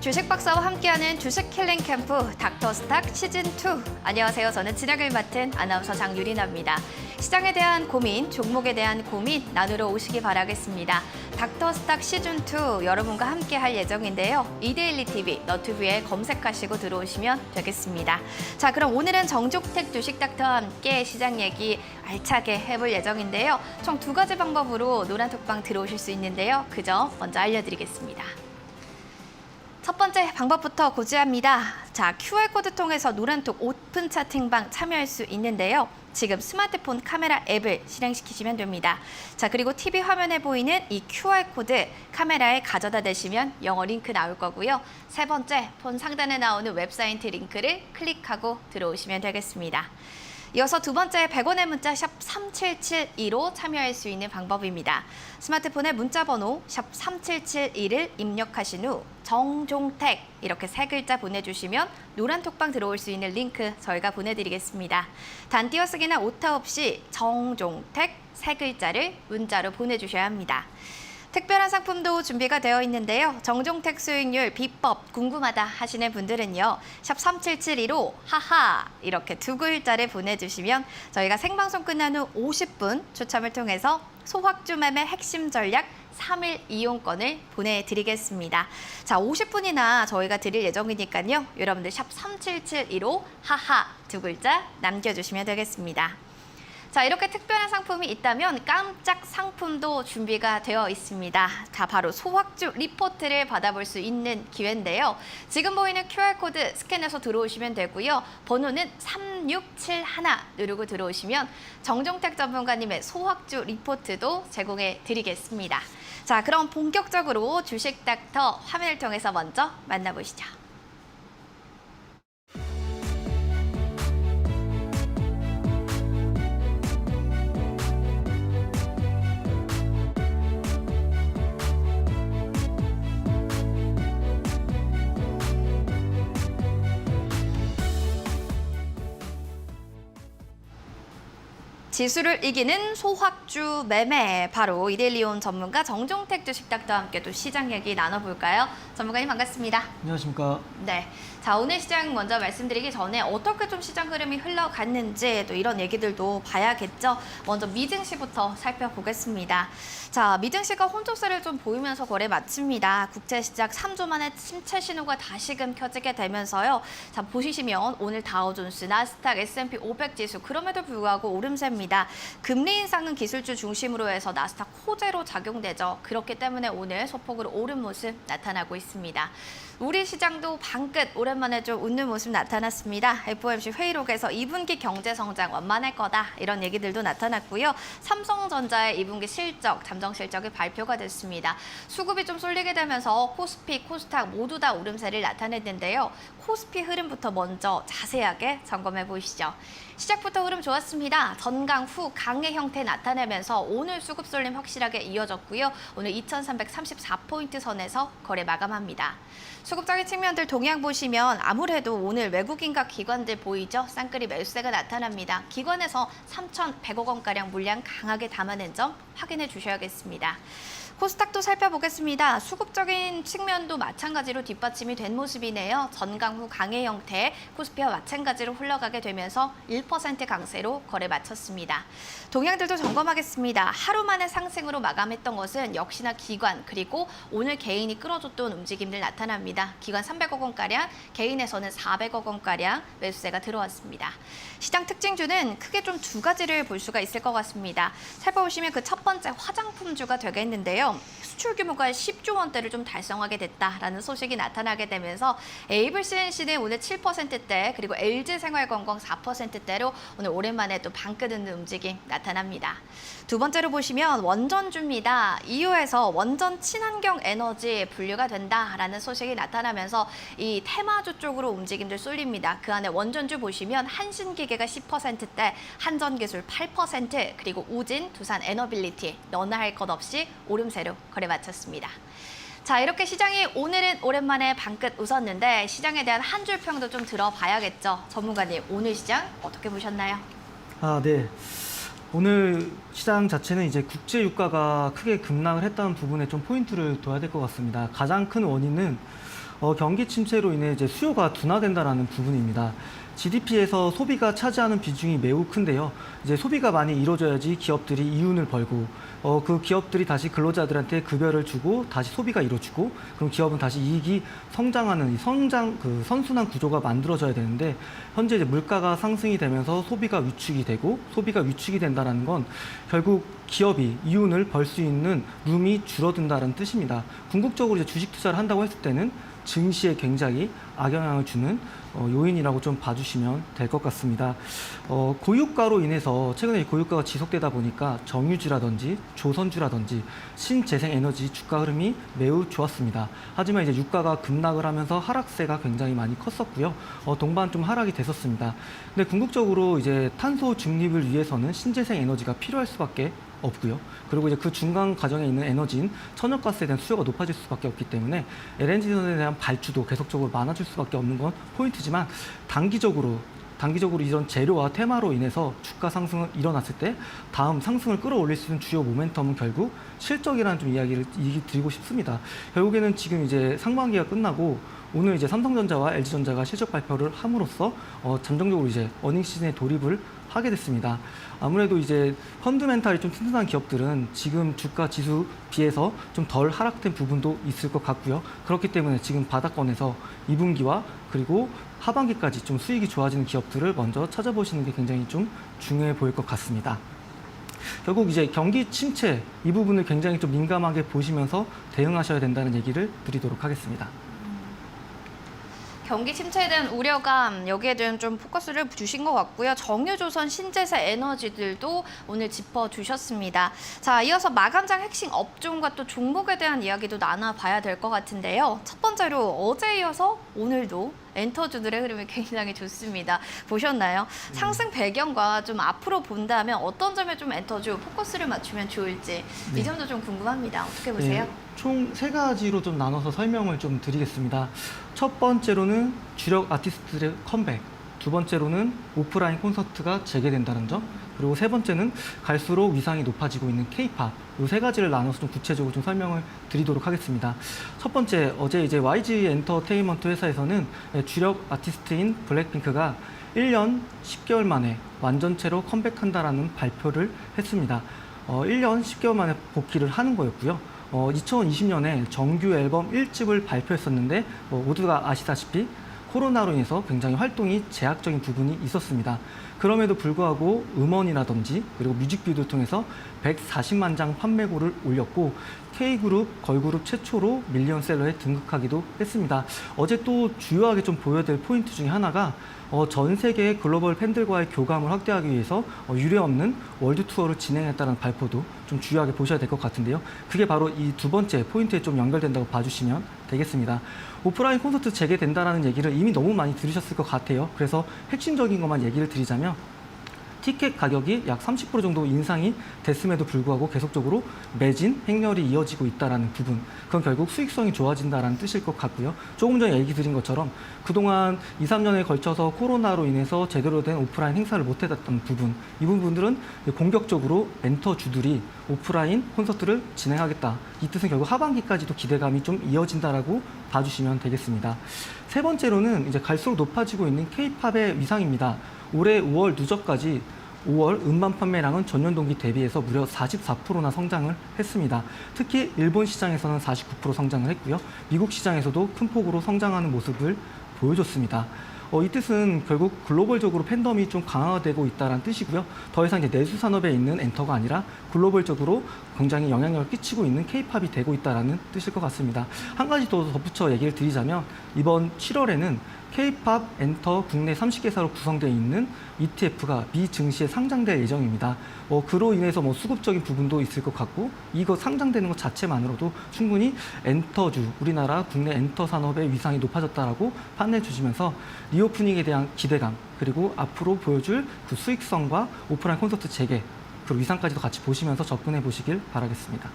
주식 박사와 함께하는 주식 킬링 캠프 닥터스탁 시즌2. 안녕하세요. 저는 진행을 맡은 아나운서 장유리나입니다. 시장에 대한 고민, 종목에 대한 고민 나누러 오시기 바라겠습니다. 닥터스탁 시즌2 여러분과 함께할 예정인데요. 이데일리 TV, 너튜브에 검색하시고 들어오시면 되겠습니다. 자, 그럼 오늘은 정종택 주식 닥터와 함께 시장 얘기 알차게 해볼 예정인데요. 총 2가지 방법으로 노란톡방 들어오실 수 있는데요. 그 점 먼저 알려드리겠습니다. 첫 번째 방법부터 고지합니다. 자, QR코드 통해서 노란톡 오픈 채팅방 참여할 수 있는데요. 지금 스마트폰 카메라 앱을 실행시키시면 됩니다. 자, 그리고 TV 화면에 보이는 이 QR코드 카메라에 가져다 대시면 영어 링크 나올 거고요. 세 번째, 폰 상단에 나오는 웹사이트 링크를 클릭하고 들어오시면 되겠습니다. 이어서 두 번째 100원의 문자 샵 3772로 참여할 수 있는 방법입니다. 스마트폰에 문자 번호 샵 3772를 입력하신 후 정종택 이렇게 3글자 보내주시면 노란톡방 들어올 수 있는 링크 저희가 보내드리겠습니다. 단 띄어쓰기나 오타 없이 정종택 3글자를 문자로 보내주셔야 합니다. 특별한 상품도 준비가 되어 있는데요. 정종택 수익률 비법 궁금하다 하시는 분들은요. 샵 3772로 하하 이렇게 2글자를 보내주시면 저희가 생방송 끝난 후 50분 추첨을 통해서 소확주 매매 핵심 전략 3일 이용권을 보내드리겠습니다. 자, 50분이나 저희가 드릴 예정이니까요. 여러분들 샵 3772로 하하 2글자 남겨주시면 되겠습니다. 자, 이렇게 특별한 상품이 있다면 깜짝 상품도 준비가 되어 있습니다. 자, 바로 소확주 리포트를 받아볼 수 있는 기회인데요. 지금 보이는 QR코드 스캔해서 들어오시면 되고요. 번호는 3671 누르고 들어오시면 정종택 전문가님의 소확주 리포트도 제공해 드리겠습니다. 자, 그럼 본격적으로 주식 닥터 화면을 통해서 먼저 만나보시죠. 지수를 이기는 소확주 매매, 바로 이데일리온 전문가 정종택 주식 닥터와 함께 또 시장 얘기 나눠볼까요? 전문가님 반갑습니다. 안녕하십니까. 네, 자, 오늘 시장 먼저 말씀드리기 전에 어떻게 좀 시장 흐름이 흘러갔는지 또 이런 얘기들도 봐야겠죠. 먼저 미증시부터 살펴보겠습니다. 자, 미증시가 혼조세를 좀 보이면서 거래 마칩니다. 국채 시작 3주 만에 침체 신호가 다시금 켜지게 되면서요. 자, 보시면 오늘 다우존스, 나스닥, S&P 500 지수 그럼에도 불구하고 오름세입니다. 금리 인상은 기술주 중심으로 해서 나스닥 호재로 작용되죠. 그렇기 때문에 오늘 소폭으로 오른 모습 나타나고 있습니다. 우리 시장도 방긋 오랜만에 좀 웃는 모습 나타났습니다. FOMC 회의록에서 2분기 경제 성장 완만할 거다 이런 얘기들도 나타났고요. 삼성전자의 2분기 실적, 잠정 실적이 발표가 됐습니다. 수급이 좀 쏠리게 되면서 코스피, 코스닥 모두 다 오름세를 나타냈는데요. 코스피 흐름부터 먼저 자세하게 점검해 보시죠. 시작부터 흐름 좋았습니다. 전강 후 강의 형태 나타내면서 오늘 수급 쏠림 확실하게 이어졌고요. 오늘 2334포인트 선에서 거래 마감합니다. 수급적인 측면들 동향 보시면 아무래도 오늘 외국인과 기관들 보이죠? 쌍끌이 매수세가 나타납니다. 기관에서 3,100억 원가량 물량 강하게 담아낸 점 확인해 주셔야겠습니다. 코스닥도 살펴보겠습니다. 수급적인 측면도 마찬가지로 뒷받침이 된 모습이네요. 전강 후 강의 형태, 코스피와 마찬가지로 흘러가게 되면서 1% 강세로 거래 마쳤습니다. 동향들도 점검하겠습니다. 하루 만에 상승으로 마감했던 것은 역시나 기관, 그리고 오늘 개인이 끌어줬던 움직임들 나타납니다. 기관 300억 원가량, 개인에서는 400억 원가량 매수세가 들어왔습니다. 시장 특징주는 크게 좀 2가지를 볼 수가 있을 것 같습니다. 살펴보시면 그 첫 번째 화장품주가 되겠는데요. 수출 규모가 10조 원대를 좀 달성하게 됐다라는 소식이 나타나게 되면서 에이블 CNC는 오늘 7%대, 그리고 LG생활건강 4%대로 오늘 오랜만에 또 방긋 있는 움직임 나타납니다. 두 번째로 보시면 원전주입니다. EU에서 원전 친환경 에너지 분류가 된다라는 소식이 나타나면서 이 테마주 쪽으로 움직임들 쏠립니다. 그 안에 원전주 보시면 한신기계가 10%대, 한전기술 8%, 그리고 우진, 두산 에너빌리티 너나 할 것 없이 오름세로 거래 마쳤습니다. 자, 이렇게 시장이 오늘은 오랜만에 방긋 웃었는데 시장에 대한 한 줄 평도 좀 들어봐야겠죠. 전문가님, 오늘 시장 어떻게 보셨나요? 네. 오늘 시장 자체는 이제 국제 유가가 크게 급락을 했다는 부분에 좀 포인트를 둬야 될 것 같습니다. 가장 큰 원인은 경기 침체로 인해 이제 수요가 둔화된다라는 부분입니다. GDP에서 소비가 차지하는 비중이 매우 큰데요. 이제 소비가 많이 이루어져야지 기업들이 이윤을 벌고 그 기업들이 다시 근로자들한테 급여를 주고 다시 소비가 이루어지고 그럼 기업은 다시 이익이 성장하는 이 선순환 구조가 만들어져야 되는데 현재 이제 물가가 상승이 되면서 소비가 위축이 되고 소비가 위축이 된다는 건 결국 기업이 이윤을 벌 수 있는 룸이 줄어든다는 뜻입니다. 궁극적으로 이제 주식 투자를 한다고 했을 때는 증시에 굉장히 악영향을 주는 요인이라고 좀 봐주시면 될 것 같습니다. 고유가로 인해서 최근에 고유가가 지속되다 보니까 정유주라든지 조선주라든지 신재생에너지 주가 흐름이 매우 좋았습니다. 하지만 이제 유가가 급락을 하면서 하락세가 굉장히 많이 컸었고요. 동반 좀 하락이 됐었습니다. 근데 궁극적으로 이제 탄소 중립을 위해서는 신재생에너지가 필요할 수밖에 없고요. 그리고 이제 그 중간 과정에 있는 에너지인 천연가스에 대한 수요가 높아질 수밖에 없기 때문에 LNG선에 대한 발주도 계속적으로 많아질 수밖에 없는 건 포인트지만 단기적으로 이런 재료와 테마로 인해서 주가 상승이 일어났을 때 다음 상승을 끌어올릴 수 있는 주요 모멘텀은 결국 실적이라는 좀 이야기를 드리고 싶습니다. 결국에는 지금 이제 상반기가 끝나고 오늘 이제 삼성전자와 LG전자가 실적 발표를 함으로써 잠정적으로 이제 어닝 시즌에 돌입을 하게 됐습니다. 아무래도 이제 펀드멘탈이 좀 튼튼한 기업들은 지금 주가 지수 비해서 좀 덜 하락된 부분도 있을 것 같고요. 그렇기 때문에 지금 바닥권에서 2분기와 그리고 하반기까지 좀 수익이 좋아지는 기업들을 먼저 찾아보시는 게 굉장히 좀 중요해 보일 것 같습니다. 결국 이제 경기 침체 이 부분을 굉장히 좀 민감하게 보시면서 대응하셔야 된다는 얘기를 드리도록 하겠습니다. 경기 침체에 대한 우려감 여기에 대한 좀 포커스를 주신 것 같고요. 정유조선, 신재생 에너지들도 오늘 짚어주셨습니다. 자, 이어서 마감장 핵심 업종과 또 종목에 대한 이야기도 나눠봐야 될 것 같은데요. 첫 번째로 어제 이어서 오늘도 엔터주들의 흐름이 굉장히 좋습니다. 보셨나요? 상승 배경과 좀 앞으로 본다면 어떤 점에 좀 엔터주 포커스를 맞추면 좋을지 이 점도 좀 궁금합니다. 어떻게 보세요? 총 3가지로 좀 나눠서 설명을 좀 드리겠습니다. 첫 번째로는 주력 아티스트들의 컴백, 두 번째로는 오프라인 콘서트가 재개된다는 점, 그리고 세 번째는 갈수록 위상이 높아지고 있는 K-팝, 이 3가지를 나눠서 좀 구체적으로 좀 설명을 드리도록 하겠습니다. 첫 번째, 어제 이제 YG 엔터테인먼트 회사에서는 주력 아티스트인 블랙핑크가 1년 10개월 만에 완전체로 컴백한다라는 발표를 했습니다. 1년 10개월 만에 복귀를 하는 거였고요. 2020년에 정규 앨범 1집을 발표했었는데 모두가 아시다시피 코로나로 인해서 굉장히 활동이 제약적인 부분이 있었습니다. 그럼에도 불구하고 음원이라든지 그리고 뮤직비디오를 통해서 140만 장 판매고를 올렸고 K그룹, 걸그룹 최초로 밀리언셀러에 등극하기도 했습니다. 어제 또 주요하게 좀 보여야 될 포인트 중에 하나가 전 세계의 글로벌 팬들과의 교감을 확대하기 위해서 유례없는 월드 투어를 진행했다는 발표도 좀 주요하게 보셔야 될 것 같은데요. 그게 바로 이 두 번째 포인트에 좀 연결된다고 봐주시면 되겠습니다. 오프라인 콘서트 재개된다는 얘기를 이미 너무 많이 들으셨을 것 같아요. 그래서 핵심적인 것만 얘기를 드리자면 티켓 가격이 약 30% 정도 인상이 됐음에도 불구하고 계속적으로 매진, 행렬이 이어지고 있다는 부분, 그건 결국 수익성이 좋아진다는 뜻일 것 같고요. 조금 전에 얘기 드린 것처럼 그동안 2, 3년에 걸쳐서 코로나로 인해서 제대로 된 오프라인 행사를 못했던 부분, 이 부분들은 공격적으로 엔터주들이 오프라인 콘서트를 진행하겠다. 이 뜻은 결국 하반기까지도 기대감이 좀 이어진다라고 봐주시면 되겠습니다. 세 번째로는 이제 갈수록 높아지고 있는 K-팝의 위상입니다. 올해 5월 누적까지 5월 음반 판매량은 전년 동기 대비해서 무려 44%나 성장을 했습니다. 특히 일본 시장에서는 49% 성장을 했고요. 미국 시장에서도 큰 폭으로 성장하는 모습을 보여줬습니다. 이 뜻은 결국 글로벌적으로 팬덤이 좀 강화되고 있다는 뜻이고요. 더 이상 이제 내수 산업에 있는 엔터가 아니라 글로벌적으로 굉장히 영향력을 끼치고 있는 K-팝이 되고 있다는 뜻일 것 같습니다. 한 가지 더 덧붙여 얘기를 드리자면 이번 7월에는 K-팝 엔터 국내 30개사로 구성되어 있는 ETF가 미 증시에 상장될 예정입니다. 그로 인해서 수급적인 부분도 있을 것 같고 이거 상장되는 것 자체만으로도 충분히 엔터주, 우리나라 국내 엔터 산업의 위상이 높아졌다라고 판단해 주시면서 리오프닝에 대한 기대감 그리고 앞으로 보여줄 그 수익성과 오프라인 콘서트 재개 그 위상까지도 같이 보시면서 접근해 보시길 바라겠습니다.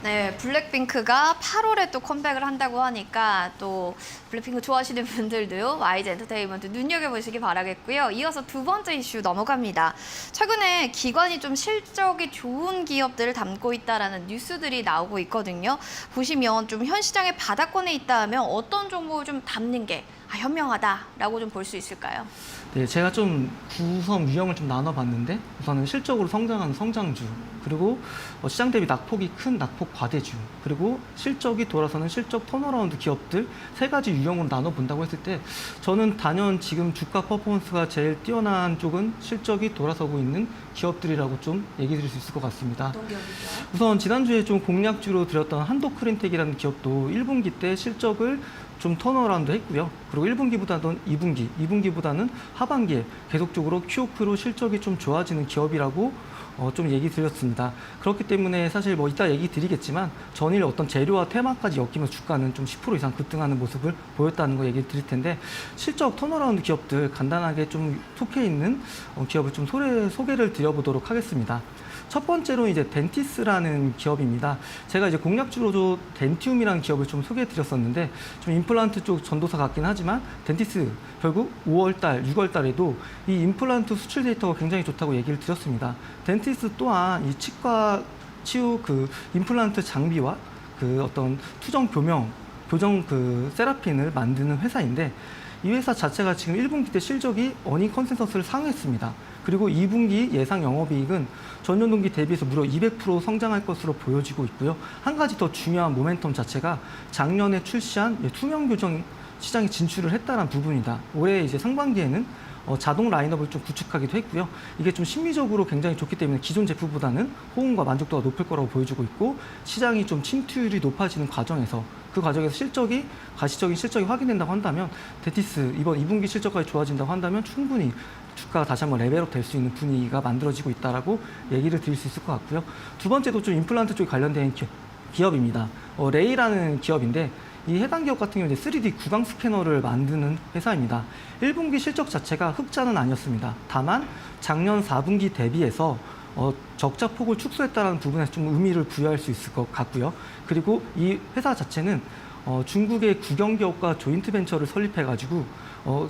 네, 블랙핑크가 8월에 또 컴백을 한다고 하니까 또 블랙핑크 좋아하시는 분들도 YG 엔터테인먼트 눈여겨보시기 바라겠고요. 이어서 두 번째 이슈 넘어갑니다. 최근에 기관이 좀 실적이 좋은 기업들을 담고 있다라는 뉴스들이 나오고 있거든요. 보시면 좀 현 시장의 바닥권에 있다 하면 어떤 종목을 좀 담는 게 현명하다라고 좀 볼 수 있을까요? 네, 제가 좀 구성 유형을 좀 나눠봤는데 우선은 실적으로 성장하는 성장주, 그리고 시장 대비 낙폭이 큰 낙폭 과대주, 그리고 실적이 돌아서는 실적 턴어라운드 기업들 세 가지 유형으로 나눠본다고 했을 때 저는 단연 지금 주가 퍼포먼스가 제일 뛰어난 쪽은 실적이 돌아서고 있는 기업들이라고 좀 얘기 드릴 수 있을 것 같습니다. 어떤 기업이죠? 우선 지난주에 좀 공략주로 드렸던 한도크린텍이라는 기업도 1분기 때 실적을 좀 턴어라운드 했고요. 그리고 1분기보다는 2분기보다는 하반기에 계속적으로 QOQ로 실적이 좀 좋아지는 기업이라고 좀 얘기 드렸습니다. 그렇기 때문에 사실 뭐 이따 얘기 드리겠지만 전일 어떤 재료와 테마까지 엮이면서 주가는 좀 10% 이상 급등하는 모습을 보였다는 거 얘기 드릴 텐데, 실적 턴어라운드 기업들 간단하게 좀 속해 있는 기업을 좀 소개를 드려보도록 하겠습니다. 첫 번째로 이제 덴티스라는 기업입니다. 제가 이제 공략주로도 덴티움이라는 기업을 좀 소개해 드렸었는데 좀 임플란트 쪽 전도사 같긴 하지만 덴티스 결국 5월달, 6월달에도 이 임플란트 수출 데이터가 굉장히 좋다고 얘기를 드렸습니다. 덴티스 또한 이 치과 치유 그 임플란트 장비와 그 어떤 투정 교정 그 세라핀을 만드는 회사인데, 이 회사 자체가 지금 1분기 때 실적이 어닝 컨센서스를 상회했습니다. 그리고 2분기 예상 영업이익은 전년 동기 대비해서 무려 200% 성장할 것으로 보여지고 있고요. 한 가지 더 중요한 모멘텀 자체가 작년에 출시한 투명 교정 시장에 진출을 했다는 부분이다. 올해 이제 상반기에는 자동 라인업을 좀 구축하기도 했고요. 이게 좀 심리적으로 굉장히 좋기 때문에 기존 제품보다는 호응과 만족도가 높을 거라고 보여지고 있고, 시장이 좀 침투율이 높아지는 과정에서 그 과정에서 가시적인 실적이 확인된다고 한다면 덴티스 이번 2분기 실적까지 좋아진다고 한다면 충분히 주가가 다시 한번 레벨업 될 수 있는 분위기가 만들어지고 있다라고 얘기를 드릴 수 있을 것 같고요. 두 번째도 좀 임플란트 쪽에 관련된 기업입니다. 레이라는 기업인데 이 해당 기업 같은 경우는 3D 구강 스캐너를 만드는 회사입니다. 1분기 실적 자체가 흑자는 아니었습니다. 다만 작년 4분기 대비해서 적자 폭을 축소했다는 부분에서 좀 의미를 부여할 수 있을 것 같고요. 그리고 이 회사 자체는 중국의 국영기업과 조인트 벤처를 설립해가지고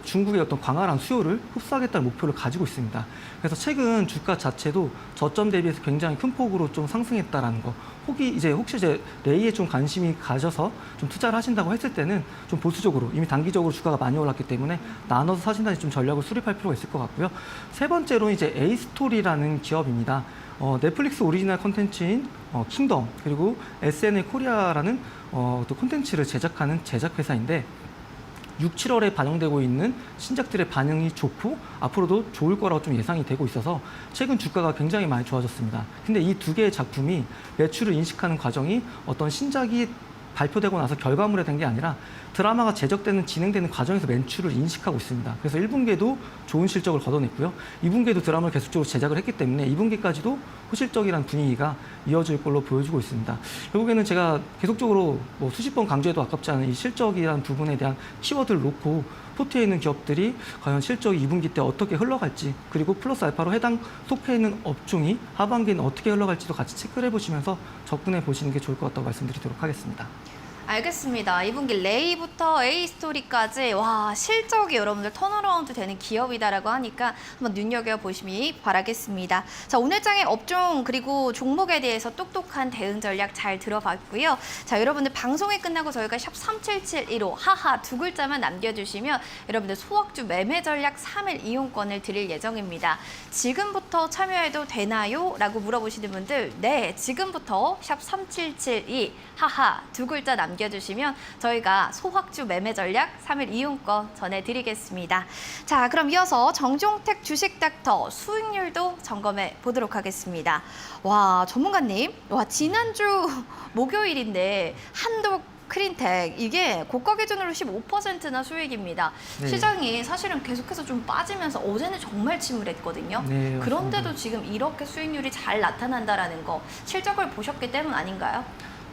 중국의 어떤 광활한 수요를 흡수하겠다는 목표를 가지고 있습니다. 그래서 최근 주가 자체도 저점 대비해서 굉장히 큰 폭으로 좀 상승했다라는 거. 혹시 이제 레이에 좀 관심이 가셔서 좀 투자를 하신다고 했을 때는 좀 보수적으로, 이미 단기적으로 주가가 많이 올랐기 때문에 나눠서 사신다는 좀 전략을 수립할 필요가 있을 것 같고요. 세 번째로는 이제 에이스토리라는 기업입니다. 넷플릭스 오리지널 콘텐츠인 킹덤, 그리고 SNL 코리아라는 또 콘텐츠를 제작하는 제작회사인데 6, 7월에 반영되고 있는 신작들의 반응이 좋고 앞으로도 좋을 거라고 좀 예상이 되고 있어서 최근 주가가 굉장히 많이 좋아졌습니다. 근데 이 두 개의 작품이 매출을 인식하는 과정이 어떤 신작이 발표되고 나서 결과물에 된 게 아니라 드라마가 진행되는 과정에서 매출을 인식하고 있습니다. 그래서 1분기에도 좋은 실적을 거둬냈고요. 2분기에도 드라마를 계속적으로 제작을 했기 때문에 2분기까지도 호실적이라는 분위기가 이어질 걸로 보여지고 있습니다. 결국에는 제가 계속적으로 수십 번 강조해도 아깝지 않은 이 실적이라는 부분에 대한 키워드를 놓고 포트에 있는 기업들이 과연 실적이 2분기 때 어떻게 흘러갈지, 그리고 플러스 알파로 해당 속해 있는 업종이 하반기에는 어떻게 흘러갈지도 같이 체크를 해보시면서 접근해 보시는 게 좋을 것 같다고 말씀드리도록 하겠습니다. 알겠습니다. 2분기 레이부터 A스토리까지 와 실적이 여러분들 턴어라운드 되는 기업이다라고 하니까 한번 눈여겨보시기 바라겠습니다. 자, 오늘 장의 업종 그리고 종목에 대해서 똑똑한 대응 전략 잘 들어봤고요. 자, 여러분들 방송이 끝나고 저희가 샵 3772로 하하 두 글자만 남겨주시면 여러분들 소확주 매매 전략 3일 이용권을 드릴 예정입니다. 지금부터 참여해도 되나요? 라고 물어보시는 분들 네, 지금부터 샵 3772 하하 두 글자 남겨주시면 저희가 소확주 매매 전략 3일 이용권 전해드리겠습니다. 자, 그럼 이어서 정종택 주식 닥터 수익률도 점검해 보도록 하겠습니다. 와, 전문가님, 와 지난주 목요일인데 한도 크린텍 이게 고가 기준으로 15%나 수익입니다. 네. 시장이 사실은 계속해서 좀 빠지면서 어제는 정말 침울했거든요. 네, 그런데도 지금 이렇게 수익률이 잘 나타난다라는 거 실적을 보셨기 때문 아닌가요?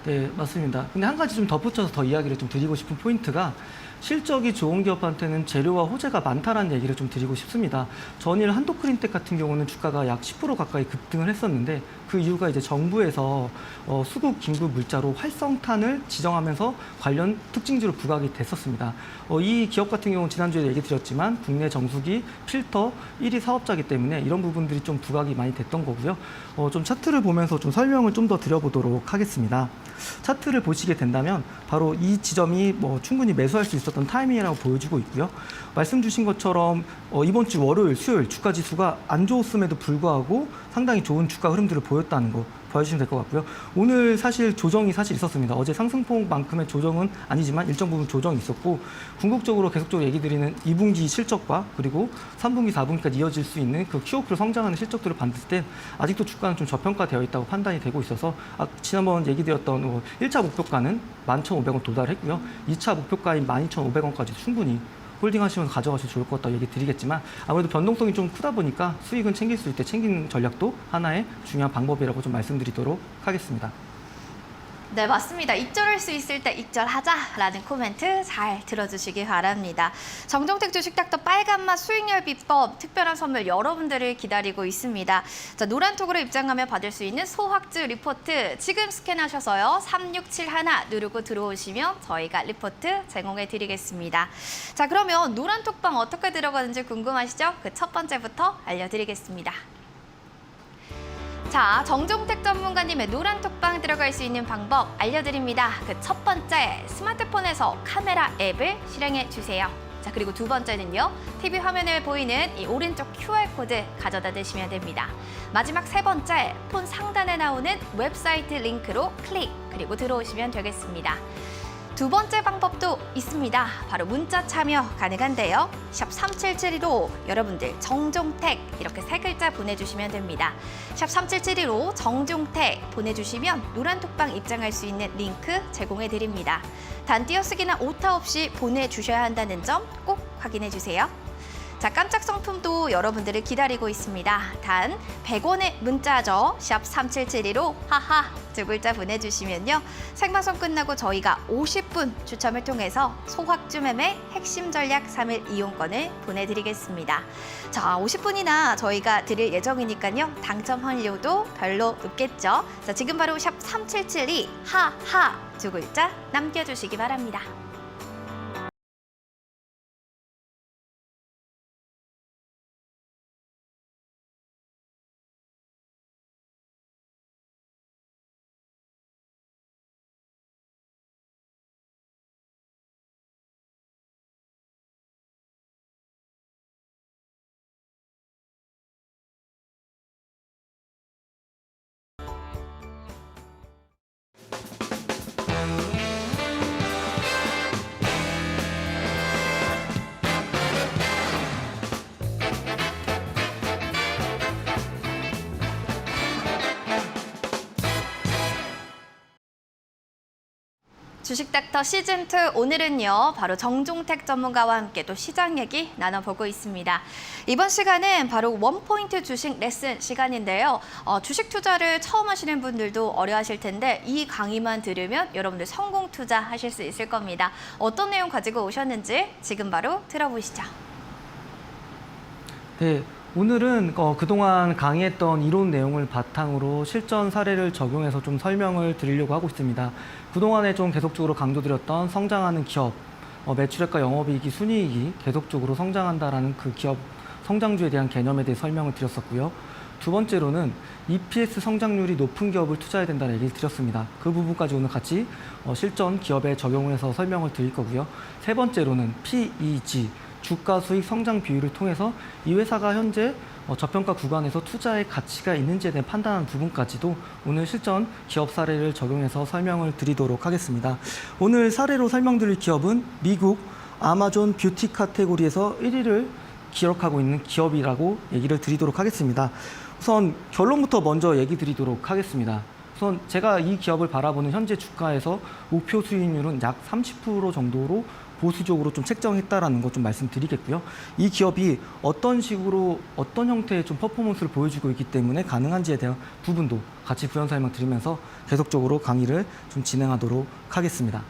네, 맞습니다. 근데 한 가지 좀 덧붙여서 더 이야기를 좀 드리고 싶은 포인트가 실적이 좋은 기업한테는 재료와 호재가 많다라는 얘기를 좀 드리고 싶습니다. 전일 한도크림텍 같은 경우는 주가가 약 10% 가까이 급등을 했었는데 그 이유가 이제 정부에서 수급 긴급 물자로 활성탄을 지정하면서 관련 특징주로 부각이 됐었습니다. 이 기업 같은 경우는 지난주에 얘기 드렸지만 국내 정수기 필터 1위 사업자이기 때문에 이런 부분들이 좀 부각이 많이 됐던 거고요. 좀 차트를 보면서 좀 설명을 좀 더 드려보도록 하겠습니다. 차트를 보시게 된다면 바로 이 지점이 충분히 매수할 수 있었던 타이밍이라고 보여주고 있고요. 말씀 주신 것처럼 이번 주 월요일, 수요일 주가 지수가 안 좋았음에도 불구하고 상당히 좋은 주가 흐름들을 보였다는 거 봐주시면 될 것 같고요. 오늘 사실 조정이 있었습니다. 어제 상승폭만큼의 조정은 아니지만 일정 부분 조정이 있었고 궁극적으로 계속적으로 얘기 드리는 2분기 실적과 그리고 3분기, 4분기까지 이어질 수 있는 그 QOQ로 성장하는 실적들을 봤을 때 아직도 주가는 좀 저평가되어 있다고 판단이 되고 있어서 지난번 얘기 드렸던 1차 목표가는 11,500원 도달했고요. 2차 목표가인 12,500원까지 충분히 홀딩하시면서 가져가셔도 좋을 것 같다고 얘기 드리겠지만 아무래도 변동성이 좀 크다 보니까 수익은 챙길 수 있을 때 챙기는 전략도 하나의 중요한 방법이라고 좀 말씀드리도록 하겠습니다. 네, 맞습니다. 익절할 수 있을 때 익절하자라는 코멘트 잘 들어주시기 바랍니다. 정종택 주식닥터 빨간맛 수익률 비법 특별한 선물 여러분들을 기다리고 있습니다. 자, 노란톡으로 입장하면 받을 수 있는 소확주 리포트 지금 스캔하셔서요. 3671 누르고 들어오시면 저희가 리포트 제공해 드리겠습니다. 자, 그러면 노란톡방 어떻게 들어가는지 궁금하시죠? 그 첫 번째부터 알려드리겠습니다. 자, 정종택 전문가님의 노란톡방 들어갈 수 있는 방법 알려드립니다. 그 첫 번째, 스마트폰에서 카메라 앱을 실행해 주세요. 자, 그리고 두 번째는요, TV 화면에 보이는 이 오른쪽 QR코드 가져다 대시면 됩니다. 마지막 세 번째, 폰 상단에 나오는 웹사이트 링크로 클릭, 그리고 들어오시면 되겠습니다. 두 번째 방법도 있습니다. 바로 문자 참여 가능한데요. 샵 3772로 여러분들 정종택 이렇게 세 글자 보내주시면 됩니다. 샵 3772로 정종택 보내주시면 노란톡방 입장할 수 있는 링크 제공해 드립니다. 단 띄어쓰기나 오타 없이 보내주셔야 한다는 점 꼭 확인해 주세요. 자, 깜짝 상품도 여러분들을 기다리고 있습니다. 단 100원의 문자죠. 샵 3772로 하하 두 글자 보내주시면요. 생방송 끝나고 저희가 50분 추첨을 통해서 소확주 매매 핵심 전략 3일 이용권을 보내드리겠습니다. 자, 50분이나 저희가 드릴 예정이니까요. 당첨 확률도 별로 높겠죠. 자, 지금 바로 샵 3772 하하 두 글자 남겨주시기 바랍니다. 주식닥터 시즌2 오늘은요. 바로 정종택 전문가와 함께 또 시장 얘기 나눠보고 있습니다. 이번 시간은 바로 원포인트 주식 레슨 시간인데요. 주식 투자를 처음 하시는 분들도 어려워하실 텐데 이 강의만 들으면 여러분들 성공 투자하실 수 있을 겁니다. 어떤 내용 가지고 오셨는지 지금 바로 들어보시죠. 네, 오늘은 그동안 강의했던 이론 내용을 바탕으로 실전 사례를 적용해서 좀 설명을 드리려고 하고 있습니다. 그동안에 좀 계속적으로 강조드렸던 성장하는 기업, 매출액과 영업이익이 순이익이 계속적으로 성장한다라는 그 기업 성장주에 대한 개념에 대해 설명을 드렸었고요. 두 번째로는 EPS 성장률이 높은 기업을 투자해야 된다는 얘기를 드렸습니다. 그 부분까지 오늘 같이 실전 기업에 적용을 해서 설명을 드릴 거고요. 세 번째로는 PEG, 주가 수익 성장 비율을 통해서 이 회사가 현재 저평가 구간에서 투자의 가치가 있는지에 대해 판단하는 부분까지도 오늘 실전 기업 사례를 적용해서 설명을 드리도록 하겠습니다. 오늘 사례로 설명드릴 기업은 미국 아마존 뷰티 카테고리에서 1위를 기록하고 있는 기업이라고 얘기를 드리도록 하겠습니다. 우선 결론부터 먼저 얘기 드리도록 하겠습니다. 우선 제가 이 기업을 바라보는 현재 주가에서 목표 수익률은 약 30% 정도로 보수적으로 좀 책정했다라는 것 좀 말씀드리겠고요. 이 기업이 어떤 식으로 어떤 형태의 좀 퍼포먼스를 보여주고 있기 때문에 가능한지에 대한 부분도 같이 부연 설명드리면서 계속적으로 강의를 좀 진행하도록 하겠습니다.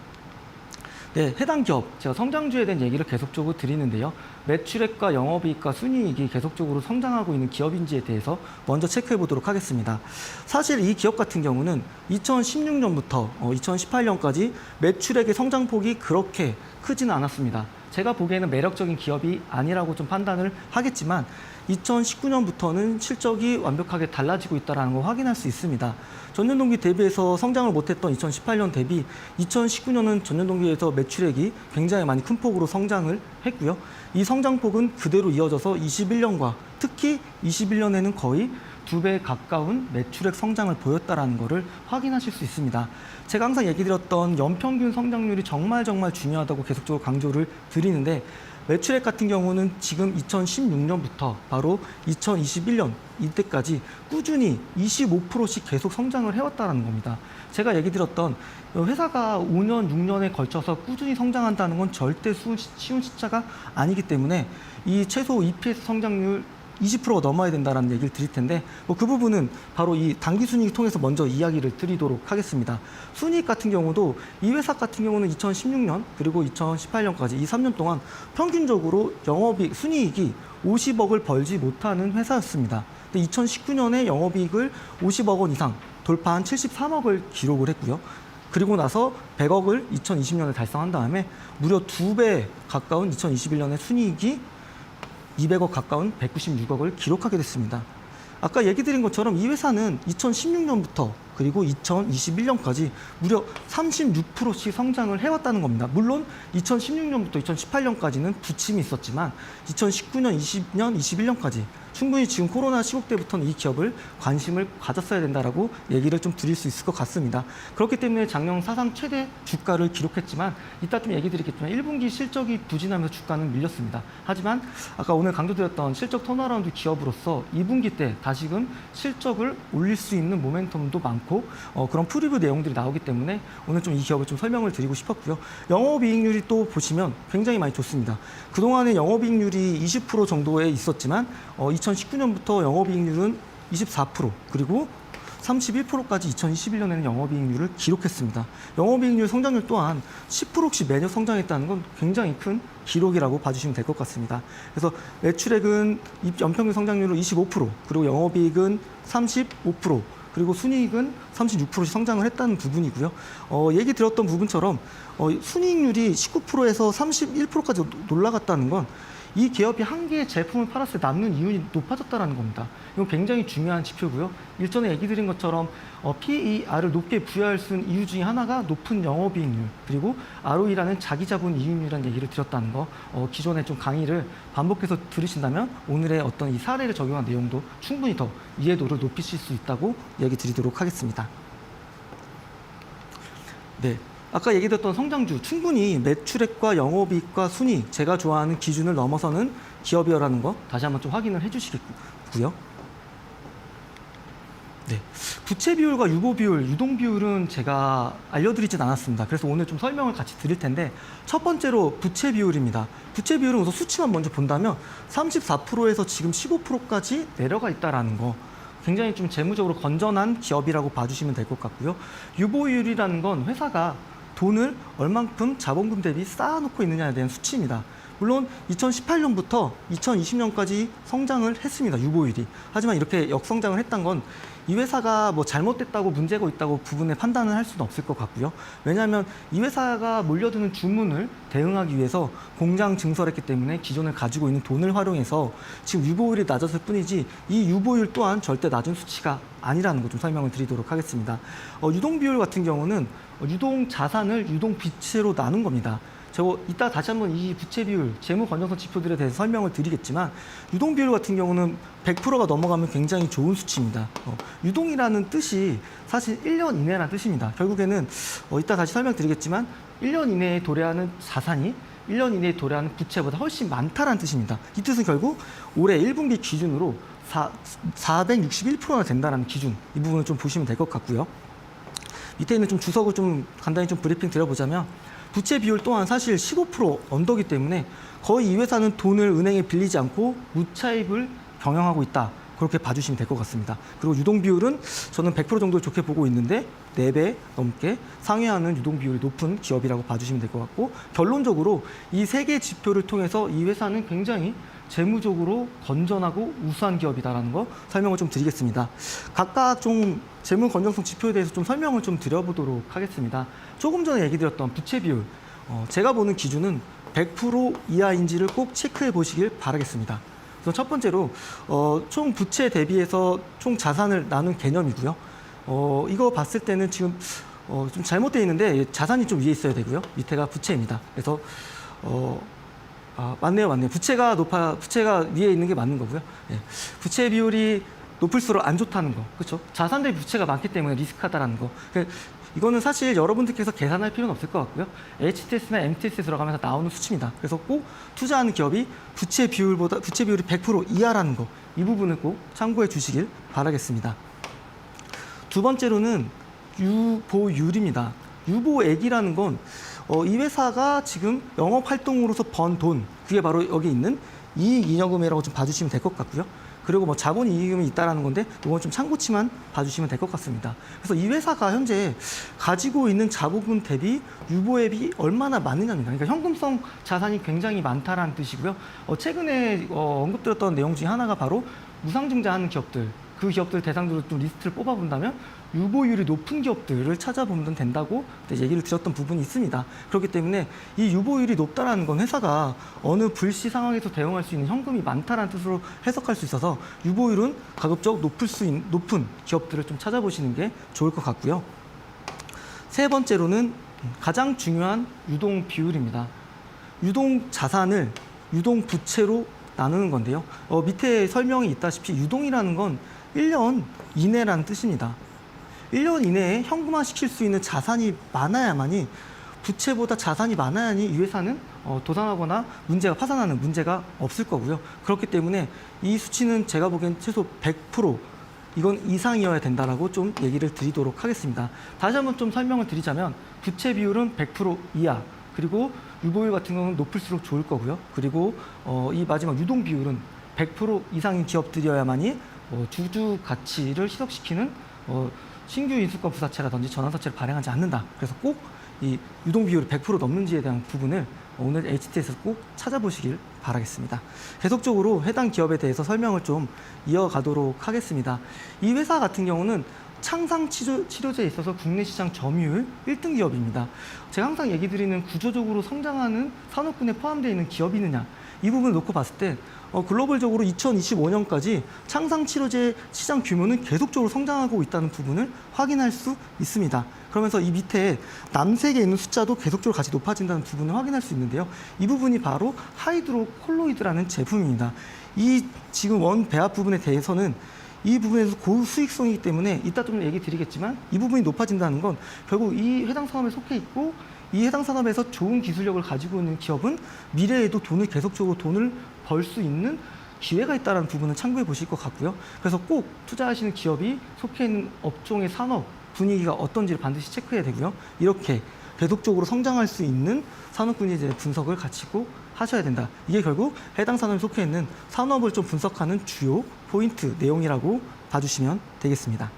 네, 해당 기업, 제가 성장주에 대한 얘기를 계속적으로 드리는데요. 매출액과 영업이익과 순이익이 계속적으로 성장하고 있는 기업인지에 대해서 먼저 체크해 보도록 하겠습니다. 사실 이 기업 같은 경우는 2016년부터 2018년까지 매출액의 성장폭이 그렇게 크지는 않았습니다. 제가 보기에는 매력적인 기업이 아니라고 좀 판단을 하겠지만 2019년부터는 실적이 완벽하게 달라지고 있다는 걸 확인할 수 있습니다. 전년 동기 대비해서 성장을 못했던 2018년 대비 2019년은 전년 동기에서 매출액이 굉장히 많이 큰 폭으로 성장을 했고요. 이 성장폭은 그대로 이어져서 21년과 특히 21년에는 거의 2배 가까운 매출액 성장을 보였다는 것을 확인하실 수 있습니다. 제가 항상 얘기 드렸던 연평균 성장률이 정말 중요하다고 계속적으로 강조를 드리는데 매출액 같은 경우는 지금 2016년부터 바로 2021년 이때까지 꾸준히 25%씩 계속 성장을 해왔다는 겁니다. 제가 얘기 드렸던 회사가 5년, 6년에 걸쳐서 꾸준히 성장한다는 건 절대 쉬운 숫자가 아니기 때문에 이 최소 EPS 성장률 20%가 넘어야 된다는 얘기를 드릴 텐데 그 부분은 바로 이 단기 순이익 통해서 먼저 이야기를 드리도록 하겠습니다. 순이익 같은 경우도 이 회사 같은 경우는 2016년 그리고 2018년까지 이 3년 동안 평균적으로 영업이익, 순이익이 50억을 벌지 못하는 회사였습니다. 근데 2019년에 영업이익을 50억 원 이상 돌파한 73억을 기록을 했고요. 그리고 나서 100억을 2020년에 달성한 다음에 무려 2배 가까운 2021년에 순이익이 200억 가까운 196억을 기록하게 됐습니다. 아까 얘기 드린 것처럼 이 회사는 2016년부터 그리고 2021년까지 무려 36%씩 성장을 해왔다는 겁니다. 물론 2016년부터 2018년까지는 부침이 있었지만 2019년, 20년, 21년까지 충분히 지금 코로나 시국 때부터는 이 기업을 관심을 가졌어야 된다라고 얘기를 좀 드릴 수 있을 것 같습니다. 그렇기 때문에 작년 사상 최대 주가를 기록했지만 이따 좀 얘기 드리겠지만 1분기 실적이 부진하면서 주가는 밀렸습니다. 하지만 아까 오늘 강조드렸던 실적 턴어라운드 기업으로서 2분기 때 다시금 실적을 올릴 수 있는 모멘텀도 많고 그런 프리뷰 내용들이 나오기 때문에 오늘 좀 이 기업을 좀 설명을 드리고 싶었고요. 영업이익률이 또 보시면 굉장히 많이 좋습니다. 그동안에 영업이익률이 20% 정도에 있었지만 2019년부터 영업이익률은 24% 그리고 31%까지 2021년에는 영업이익률을 기록했습니다. 영업이익률 성장률 또한 10%씩 매년 성장했다는 건 굉장히 큰 기록이라고 봐주시면 될 것 같습니다. 그래서 매출액은 연평균 성장률은 25% 그리고 영업이익은 35% 그리고 순이익은 36%씩 성장을 했다는 부분이고요. 얘기 드렸던 부분처럼 순이익률이 19%에서 31%까지 올라갔다는 건 이 기업이 한 개의 제품을 팔았을 때 남는 이윤이 높아졌다는 겁니다. 이건 굉장히 중요한 지표고요. 일전에 얘기 드린 것처럼 PER을 높게 부여할 수 있는 이유 중에 하나가 높은 영업이익률 그리고 ROE라는 자기자본 이익률이라는 얘기를 드렸다는 거 기존에 좀 강의를 반복해서 들으신다면 오늘의 어떤 이 사례를 적용한 내용도 충분히 더 이해도를 높이실 수 있다고 얘기 드리도록 하겠습니다. 네. 아까 얘기했던 성장주 충분히 매출액과 영업이익과 순이익 제가 좋아하는 기준을 넘어서는 기업이라는 거 다시 한번 좀 확인을 해주시겠고요. 네, 부채 비율과 유보 비율, 유동 비율은 제가 알려드리진 않았습니다. 그래서 오늘 좀 설명을 같이 드릴 텐데 첫 번째로 부채 비율입니다. 부채 비율은 우선 수치만 먼저 본다면 34%에서 지금 15%까지 내려가 있다라는 거. 굉장히 좀 재무적으로 건전한 기업이라고 봐주시면 될 것 같고요. 유보율이라는 건 회사가 돈을 얼만큼 자본금 대비 쌓아놓고 있느냐에 대한 수치입니다. 물론 2018년부터 2020년까지 성장을 했습니다. 유보율이. 하지만 이렇게 역성장을 했던 건 이 회사가 뭐 잘못됐다고 문제가 있다고 부분에 판단을 할 수는 없을 것 같고요. 왜냐하면 이 회사가 몰려드는 주문을 대응하기 위해서 공장 증설했기 때문에 기존에 가지고 있는 돈을 활용해서 지금 유보율이 낮았을 뿐이지 이 유보율 또한 절대 낮은 수치가 아니라는 것 좀 설명을 드리도록 하겠습니다. 유동 비율 같은 경우는 유동 자산을 유동 비채로 나눈 겁니다. 제가 이따 다시 한번 이 부채 비율, 재무 건전성 지표들에 대해서 설명을 드리겠지만 유동 비율 같은 경우는 100%가 넘어가면 굉장히 좋은 수치입니다. 유동이라는 뜻이 사실 1년 이내라는 뜻입니다. 결국에는 이따 다시 설명드리겠지만 1년 이내에 도래하는 자산이 1년 이내에 도래하는 부채보다 훨씬 많다는 뜻입니다. 이 뜻은 결국 올해 1분기 기준으로 461%나 된다는 기준, 이 부분을 좀 보시면 될 것 같고요. 밑에 있는 좀 주석을 좀 간단히 좀 브리핑 드려보자면 부채 비율 또한 사실 15% 언더기 때문에 거의 이 회사는 돈을 은행에 빌리지 않고 무차입을 경영하고 있다. 그렇게 봐주시면 될 것 같습니다. 그리고 유동 비율은 저는 100% 정도 좋게 보고 있는데 4배 넘게 상회하는 유동 비율이 높은 기업이라고 봐주시면 될 것 같고, 결론적으로 이 3개 지표를 통해서 이 회사는 굉장히 재무적으로 건전하고 우수한 기업이다라는 거 설명을 좀 드리겠습니다. 각각 좀 재무 건전성 지표에 대해서 좀 설명을 좀 드려보도록 하겠습니다. 조금 전에 얘기 드렸던 부채 비율, 제가 보는 기준은 100% 이하인지를 꼭 체크해 보시길 바라겠습니다. 그래서 첫 번째로 총 부채 대비해서 총 자산을 나눈 개념이고요. 이거 봤을 때는 지금 좀 잘못되어 있는데 자산이 좀 위에 있어야 되고요. 밑에가 부채입니다. 그래서 맞네요. 부채가 위에 있는 게 맞는 거고요. 예. 부채 비율이 높을수록 안 좋다는 거, 그렇죠? 자산 대비 부채가 많기 때문에 리스크하다라는 거. 이거는 사실 여러분들께서 계산할 필요는 없을 것 같고요. HTS나 MTS에 들어가면서 나오는 수치입니다. 그래서 꼭 투자하는 기업이 부채 비율이 100% 이하라는 거, 이 부분을 꼭 참고해 주시길 바라겠습니다. 두 번째로는 유보율입니다. 유보액이라는 건 이 회사가 지금 영업 활동으로서 번 돈, 그게 바로 여기 있는 이익잉여금이라고 좀 봐주시면 될 것 같고요. 그리고 뭐 자본이익금이 있다라는 건데 이건 좀 참고치만 봐주시면 될 것 같습니다. 그래서 이 회사가 현재 가지고 있는 자본금 대비 유보액이 얼마나 많느냐입니다. 그러니까 현금성 자산이 굉장히 많다라는 뜻이고요. 최근에 언급드렸던 내용 중에 하나가 바로 무상증자하는 기업들, 그 기업들 대상으로 좀 리스트를 뽑아본다면 유보율이 높은 기업들을 찾아보면 된다고 얘기를 드렸던 부분이 있습니다. 그렇기 때문에 이 유보율이 높다라는 건 회사가 어느 불시 상황에서 대응할 수 있는 현금이 많다라는 뜻으로 해석할 수 있어서 유보율은 가급적 높은 기업들을 좀 찾아보시는 게 좋을 것 같고요. 세 번째로는 가장 중요한 유동 비율입니다. 유동 자산을 유동 부채로 나누는 건데요. 밑에 설명이 있다시피 유동이라는 건 1년 이내라는 뜻입니다. 1년 이내에 현금화 시킬 수 있는 자산이 많아야만이, 부채보다 자산이 많아야니 이 회사는 도산하거나 파산하는 문제가 없을 거고요. 그렇기 때문에 이 수치는 제가 보기엔 최소 100% 이건 이상이어야 된다라고 좀 얘기를 드리도록 하겠습니다. 다시 한번 좀 설명을 드리자면 부채 비율은 100% 이하, 그리고 유보율 같은 경우는 높을수록 좋을 거고요. 그리고 이 마지막 유동 비율은 100% 이상인 기업들이어야만이 주주 가치를 희석시키는 신규 인수권 부사채라든지 전환사채를 발행하지 않는다. 그래서 꼭 이 유동 비율이 100% 넘는지에 대한 부분을 오늘 HTS에서 꼭 찾아보시길 바라겠습니다. 계속적으로 해당 기업에 대해서 설명을 좀 이어가도록 하겠습니다. 이 회사 같은 경우는 창상 치료제에 있어서 국내 시장 점유율 1등 기업입니다. 제가 항상 얘기 드리는 구조적으로 성장하는 산업군에 포함되어 있는 기업이느냐, 이 부분을 놓고 봤을 때 글로벌적으로 2025년까지 창상 치료제 시장 규모는 계속적으로 성장하고 있다는 부분을 확인할 수 있습니다. 그러면서 이 밑에 남색에 있는 숫자도 계속적으로 같이 높아진다는 부분을 확인할 수 있는데요. 이 부분이 바로 하이드로콜로이드라는 제품입니다. 이 지금 원 배합 부분에 대해서는 이 부분에서 고수익성이기 때문에 이따 좀 얘기 드리겠지만 이 부분이 높아진다는 건 결국 이 해당 산업에 속해 있고 이 해당 산업에서 좋은 기술력을 가지고 있는 기업은 미래에도 계속적으로 돈을 벌 수 있는 기회가 있다는 부분을 참고해 보실 것 같고요. 그래서 꼭 투자하시는 기업이 속해 있는 업종의 산업 분위기가 어떤지를 반드시 체크해야 되고요. 이렇게 계속적으로 성장할 수 있는 산업군에 대한 분석을 같이 꼭 하셔야 된다. 이게 결국 해당 산업에 속해 있는 산업을 좀 분석하는 주요 포인트 내용이라고 봐주시면 되겠습니다.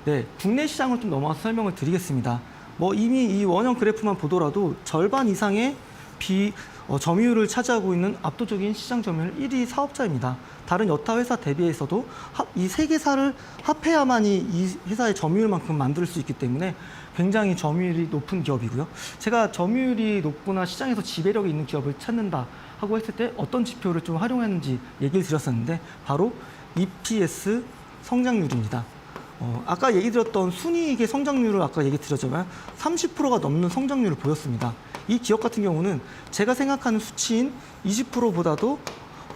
네, 국내 시장을 좀 넘어가서 설명을 드리겠습니다. 이미 이 원형 그래프만 보더라도 절반 이상의 점유율을 차지하고 있는 압도적인 시장 점유율 1위 사업자입니다. 다른 여타 회사 대비해서도 이 세 개사를 합해야만이 이 회사의 점유율만큼 만들 수 있기 때문에 굉장히 점유율이 높은 기업이고요. 제가 점유율이 높거나 시장에서 지배력이 있는 기업을 찾는다 하고 했을 때 어떤 지표를 좀 활용했는지 얘기를 드렸었는데 바로 EPS 성장률입니다. 아까 얘기 드렸던 순이익의 성장률을 아까 얘기 드렸지만 30%가 넘는 성장률을 보였습니다. 이 기업 같은 경우는 제가 생각하는 수치인 20%보다도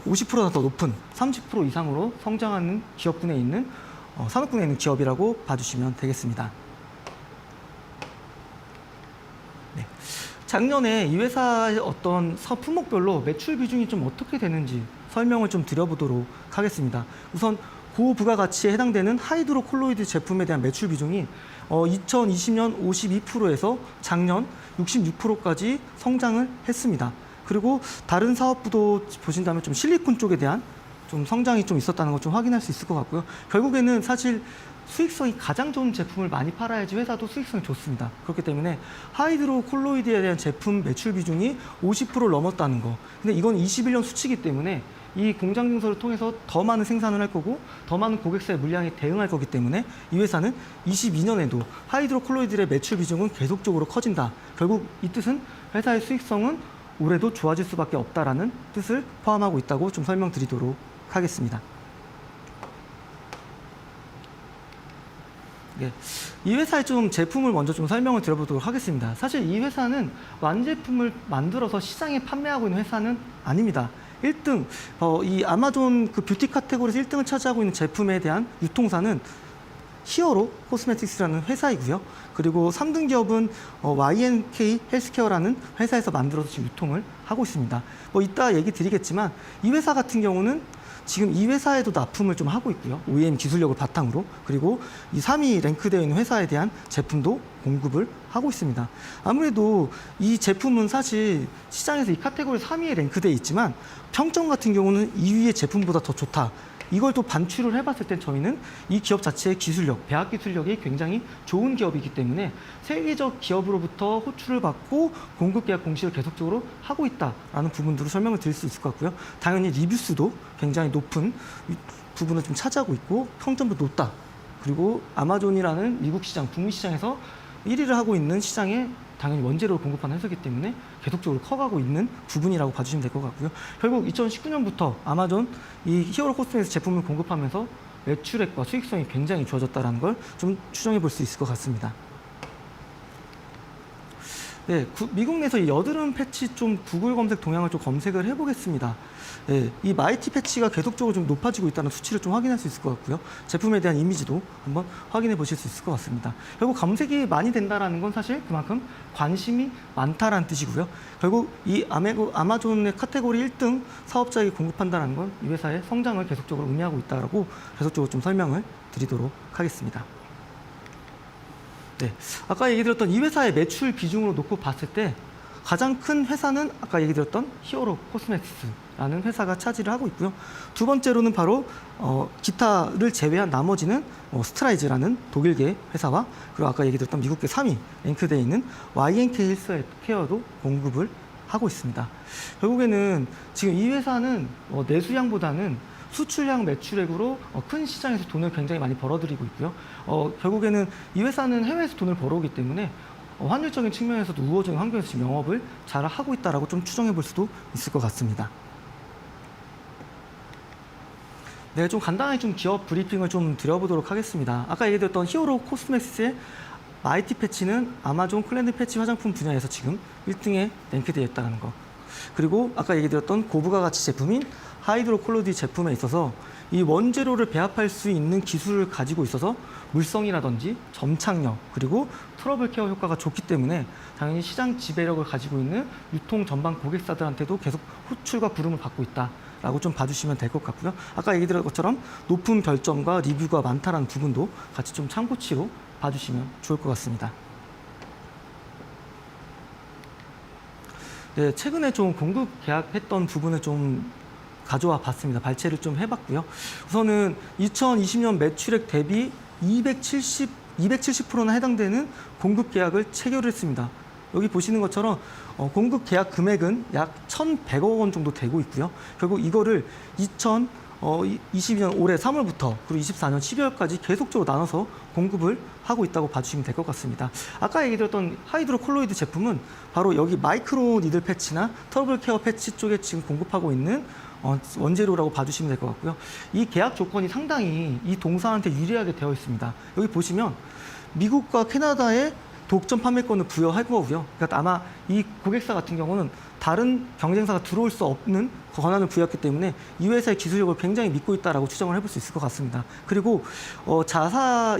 50%나 더 높은 30% 이상으로 성장하는 기업군에 있는 산업군에 있는 기업이라고 봐주시면 되겠습니다. 네. 작년에 이 회사의 어떤 사업 품목별로 매출 비중이 좀 어떻게 되는지 설명을 좀 드려보도록 하겠습니다. 우선 고부가가치에 해당되는 하이드로콜로이드 제품에 대한 매출 비중이 2020년 52%에서 작년 66%까지 성장을 했습니다. 그리고 다른 사업부도 보신다면 좀 실리콘 쪽에 대한 좀 성장이 좀 있었다는 걸 좀 확인할 수 있을 것 같고요. 결국에는 사실 수익성이 가장 좋은 제품을 많이 팔아야지 회사도 수익성이 좋습니다. 그렇기 때문에 하이드로콜로이드에 대한 제품 매출 비중이 50%를 넘었다는 거. 근데 이건 21년 수치이기 때문에 이 공장 증설을 통해서 더 많은 생산을 할 거고 더 많은 고객사의 물량에 대응할 거기 때문에 이 회사는 22년에도 하이드로콜로이드의 매출 비중은 계속적으로 커진다. 결국 이 뜻은 회사의 수익성은 올해도 좋아질 수밖에 없다라는 뜻을 포함하고 있다고 좀 설명드리도록 하겠습니다. 네, 이 회사의 좀 제품을 먼저 좀 설명을 드려보도록 하겠습니다. 사실 이 회사는 완제품을 만들어서 시장에 판매하고 있는 회사는 아닙니다. 1등, 이 아마존 그 뷰티 카테고리에서 1등을 차지하고 있는 제품에 대한 유통사는 히어로 코스메틱스라는 회사이고요. 그리고 3등 기업은 Y&K 헬스케어라는 회사에서 만들어서 지금 유통을 하고 있습니다. 이따 얘기 드리겠지만 이 회사 같은 경우는 지금 이 회사에도 납품을 좀 하고 있고요. OEM 기술력을 바탕으로. 그리고 이 3위 랭크되어 있는 회사에 대한 제품도 공급을 하고 있습니다. 아무래도 이 제품은 사실 시장에서 이 카테고리 3위에 랭크되어 있지만 평점 같은 경우는 2위의 제품보다 더 좋다. 이걸 또 반출을 해봤을 때 저희는 이 기업 자체의 기술력, 배합 기술력이 굉장히 좋은 기업이기 때문에 세계적 기업으로부터 호출을 받고 공급 계약 공시를 계속적으로 하고 있다라는 부분들을 설명을 드릴 수 있을 것 같고요. 당연히 리뷰수도 굉장히 높은 부분을 좀 차지하고 있고 평점도 높다. 그리고 아마존이라는 미국 시장, 북미 시장에서 1위를 하고 있는 시장에 당연히 원재료를 공급하는 회사이기 때문에 계속적으로 커가고 있는 부분이라고 봐주시면 될 것 같고요. 결국 2019년부터 아마존 이 히어로 코스메틱스 제품을 공급하면서 매출액과 수익성이 굉장히 좋아졌다는 걸 좀 추정해 볼 수 있을 것 같습니다. 네, 미국 내에서 이 여드름 패치 좀 구글 검색 동향을 좀 검색을 해보겠습니다. 네, 이 마이티 패치가 계속적으로 좀 높아지고 있다는 수치를 좀 확인할 수 있을 것 같고요. 제품에 대한 이미지도 한번 확인해 보실 수 있을 것 같습니다. 결국 검색이 많이 된다는 건 사실 그만큼 관심이 많다라는 뜻이고요. 결국 이 아마존의 카테고리 1등 사업자에게 공급한다는 건 이 회사의 성장을 계속적으로 의미하고 있다라고 계속적으로 좀 설명을 드리도록 하겠습니다. 네, 아까 얘기 드렸던 이 회사의 매출 비중으로 놓고 봤을 때 가장 큰 회사는 아까 얘기 드렸던 히어로 코스메틱스라는 회사가 차지를 하고 있고요. 두 번째로는 바로 기타를 제외한 나머지는 스트라이즈라는 독일계 회사와 그리고 아까 얘기 드렸던 미국계 3위 랭크되어 있는 Y&K 헬스케어도 공급을 하고 있습니다. 결국에는 지금 이 회사는 내수량보다는 수출량 매출액으로 큰 시장에서 돈을 굉장히 많이 벌어들이고 있고요. 결국에는 이 회사는 해외에서 돈을 벌어오기 때문에 환율적인 측면에서도 우호적인 환경에서 지금 영업을 잘 하고 있다라고 좀 추정해 볼 수도 있을 것 같습니다. 네, 좀 간단하게 좀 기업 브리핑을 좀 드려보도록 하겠습니다. 아까 얘기드렸던 히어로 코스메틱스의 마이티 패치는 아마존 클렌징 패치 화장품 분야에서 지금 1등에 랭크되어 있다는 거. 그리고 아까 얘기드렸던 고부가 가치 제품인 하이드로콜로이드 제품에 있어서 이 원재료를 배합할 수 있는 기술을 가지고 있어서 물성이라든지 점착력 그리고 트러블 케어 효과가 좋기 때문에 당연히 시장 지배력을 가지고 있는 유통 전방 고객사들한테도 계속 호출과 부름을 받고 있다라고 좀 봐주시면 될 것 같고요. 아까 얘기 드린 것처럼 높은 별점과 리뷰가 많다라는 부분도 같이 좀 참고치로 봐주시면 좋을 것 같습니다. 네, 최근에 좀 공급 계약했던 부분을 좀 가져와 봤습니다. 발췌를 좀 해봤고요. 우선은 2020년 매출액 대비 270%나 해당되는 공급 계약을 체결을 했습니다. 여기 보시는 것처럼 공급 계약 금액은 약 1,100억 원 정도 되고 있고요. 결국 이거를 2022년 올해 3월부터 그리고 24년 12월까지 계속적으로 나눠서 공급을 하고 있다고 봐주시면 될 것 같습니다. 아까 얘기 드렸던 하이드로콜로이드 제품은 바로 여기 마이크로 니들 패치나 트러블 케어 패치 쪽에 지금 공급하고 있는 원재료라고 봐주시면 될 것 같고요. 이 계약 조건이 상당히 이 동사한테 유리하게 되어 있습니다. 여기 보시면 미국과 캐나다의 독점 판매권을 부여할 거고요. 그러니까 아마 이 고객사 같은 경우는 다른 경쟁사가 들어올 수 없는 권한을 부여했기 때문에 이 회사의 기술력을 굉장히 믿고 있다라고 추정을 해볼 수 있을 것 같습니다. 그리고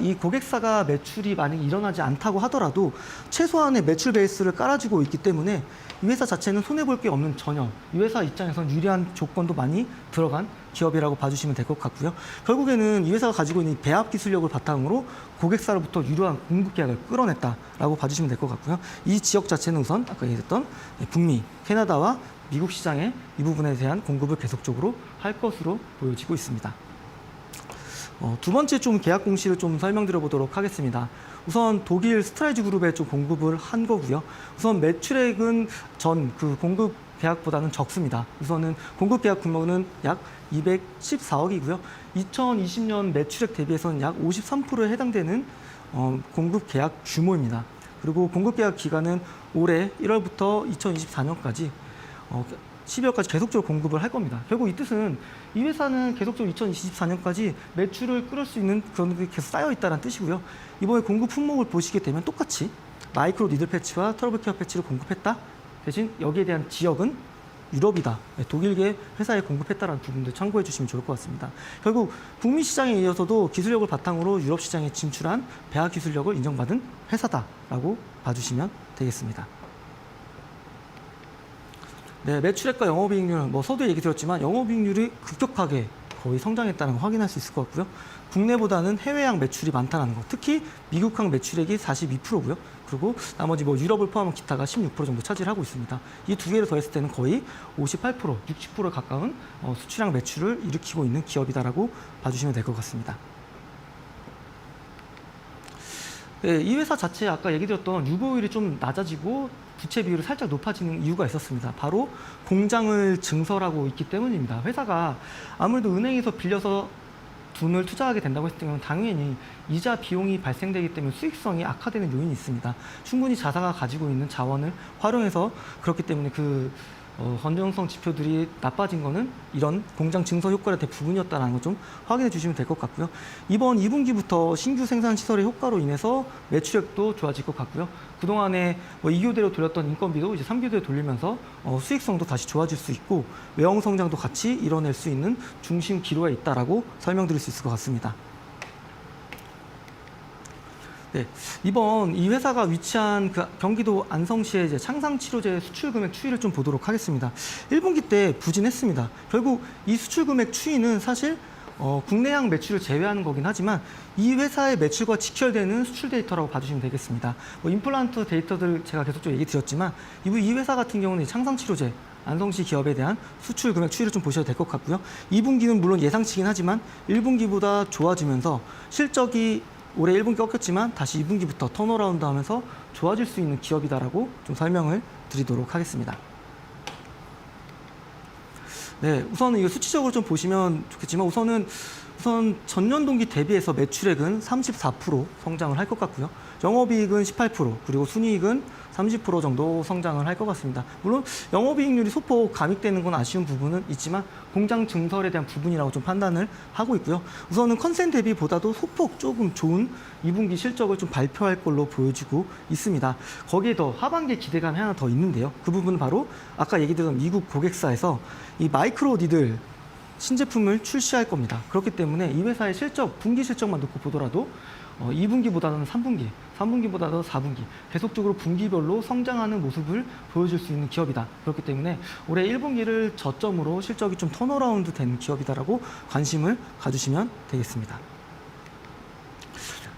이 고객사가 매출이 만약에 일어나지 않다고 하더라도 최소한의 매출 베이스를 깔아주고 있기 때문에 이 회사 자체는 손해볼 게 없는 전혀 이 회사 입장에서는 유리한 조건도 많이 들어간 기업이라고 봐주시면 될 것 같고요. 결국에는 이 회사가 가지고 있는 배합 기술력을 바탕으로 고객사로부터 유효한 공급 계약을 끌어냈다라고 봐주시면 될 것 같고요. 이 지역 자체는 우선 아까 얘기했던 북미, 캐나다와 미국 시장에 이 부분에 대한 공급을 계속적으로 할 것으로 보여지고 있습니다. 두 번째 좀 계약 공시를 좀 설명드려 보도록 하겠습니다. 우선 독일 스트라이즈 그룹에 좀 공급을 한 거고요. 우선 매출액은 전 그 공급 계약보다는 적습니다. 우선은 공급 계약 규모는 약 214억이고요. 2020년 매출액 대비해서는 약 53%에 해당되는 공급 계약 규모입니다. 그리고 공급 계약 기간은 올해 1월부터 2024년까지 12월까지 계속적으로 공급을 할 겁니다. 결국 이 뜻은 이 회사는 계속적으로 2024년까지 매출을 끌을 수 있는 그런 게 계속 쌓여 있다는 뜻이고요. 이번에 공급 품목을 보시게 되면 똑같이 마이크로 니들 패치와 트러블 케어 패치를 공급했다. 대신 여기에 대한 지역은 유럽이다. 독일계 회사에 공급했다는 부분도 참고해 주시면 좋을 것 같습니다. 결국 북미 시장에 이어서도 기술력을 바탕으로 유럽 시장에 진출한 배합 기술력을 인정받은 회사다라고 봐주시면 되겠습니다. 네, 매출액과 영업이익률, 서두에 얘기 드렸지만 영업이익률이 급격하게 거의 성장했다는 걸 확인할 수 있을 것 같고요. 국내보다는 해외양 매출이 많다는 것, 특히 미국항 매출액이 42%고요. 그리고 나머지 유럽을 포함한 기타가 16% 정도 차지를 하고 있습니다. 이 두 개를 더했을 때는 거의 58%, 60%에 가까운 수출량 매출을 일으키고 있는 기업이다라고 봐주시면 될 것 같습니다. 네, 이 회사 자체 아까 얘기 드렸던 유보율이 좀 낮아지고 부채 비율이 살짝 높아지는 이유가 있었습니다. 바로 공장을 증설하고 있기 때문입니다. 회사가 아무래도 은행에서 빌려서 돈을 투자하게 된다고 했을 때는 당연히 이자 비용이 발생되기 때문에 수익성이 악화되는 요인이 있습니다. 충분히 자사가 가지고 있는 자원을 활용해서 그렇기 때문에 건전성 지표들이 나빠진 거는 이런 공장 증설 효과의 대부분이었다는 걸 좀 확인해 주시면 될 것 같고요. 이번 2분기부터 신규 생산 시설의 효과로 인해서 매출액도 좋아질 것 같고요. 그동안에 2교대로 돌렸던 인건비도 이제 3교대로 돌리면서 수익성도 다시 좋아질 수 있고 외형 성장도 같이 이뤄낼 수 있는 중심 기로에 있다라고 설명드릴 수 있을 것 같습니다. 네, 이번 이 회사가 위치한 경기도 안성시의 이제 창상치료제 수출 금액 추이를 좀 보도록 하겠습니다. 1분기 때 부진했습니다. 결국 이 수출 금액 추이는 사실 국내향 매출을 제외하는 거긴 하지만 이 회사의 매출과 직결되는 수출 데이터라고 봐주시면 되겠습니다. 임플란트 데이터들 제가 계속적으로 얘기 드렸지만 이 회사 같은 경우는 창상치료제 안성시 기업에 대한 수출 금액 추이를 좀 보셔도 될 것 같고요. 2분기는 물론 예상치긴 하지만 1분기보다 좋아지면서 실적이 올해 1분기 꺾였지만 다시 2분기부터 턴어라운드 하면서 좋아질 수 있는 기업이다라고 좀 설명을 드리도록 하겠습니다. 네, 우선은 이거 수치적으로 좀 보시면 좋겠지만 우선 전년 동기 대비해서 매출액은 34% 성장을 할 것 같고요. 영업이익은 18%, 그리고 순이익은 30% 정도 성장을 할 것 같습니다. 물론 영업이익률이 소폭 감익되는 건 아쉬운 부분은 있지만 공장 증설에 대한 부분이라고 좀 판단을 하고 있고요. 우선은 컨센 대비보다도 소폭 조금 좋은 2분기 실적을 좀 발표할 걸로 보여지고 있습니다. 거기에 더 하반기 기대감이 하나 더 있는데요. 그 부분은 바로 아까 얘기 드렸던 미국 고객사에서 이 마이크로 니들 신제품을 출시할 겁니다. 그렇기 때문에 이 회사의 실적, 분기 실적만 놓고 보더라도 2분기보다는 3분기, 3분기보다도 4분기 계속적으로 분기별로 성장하는 모습을 보여줄 수 있는 기업이다. 그렇기 때문에 올해 1분기를 저점으로 실적이 좀 턴어라운드 된 기업이다라고 관심을 가주시면 되겠습니다.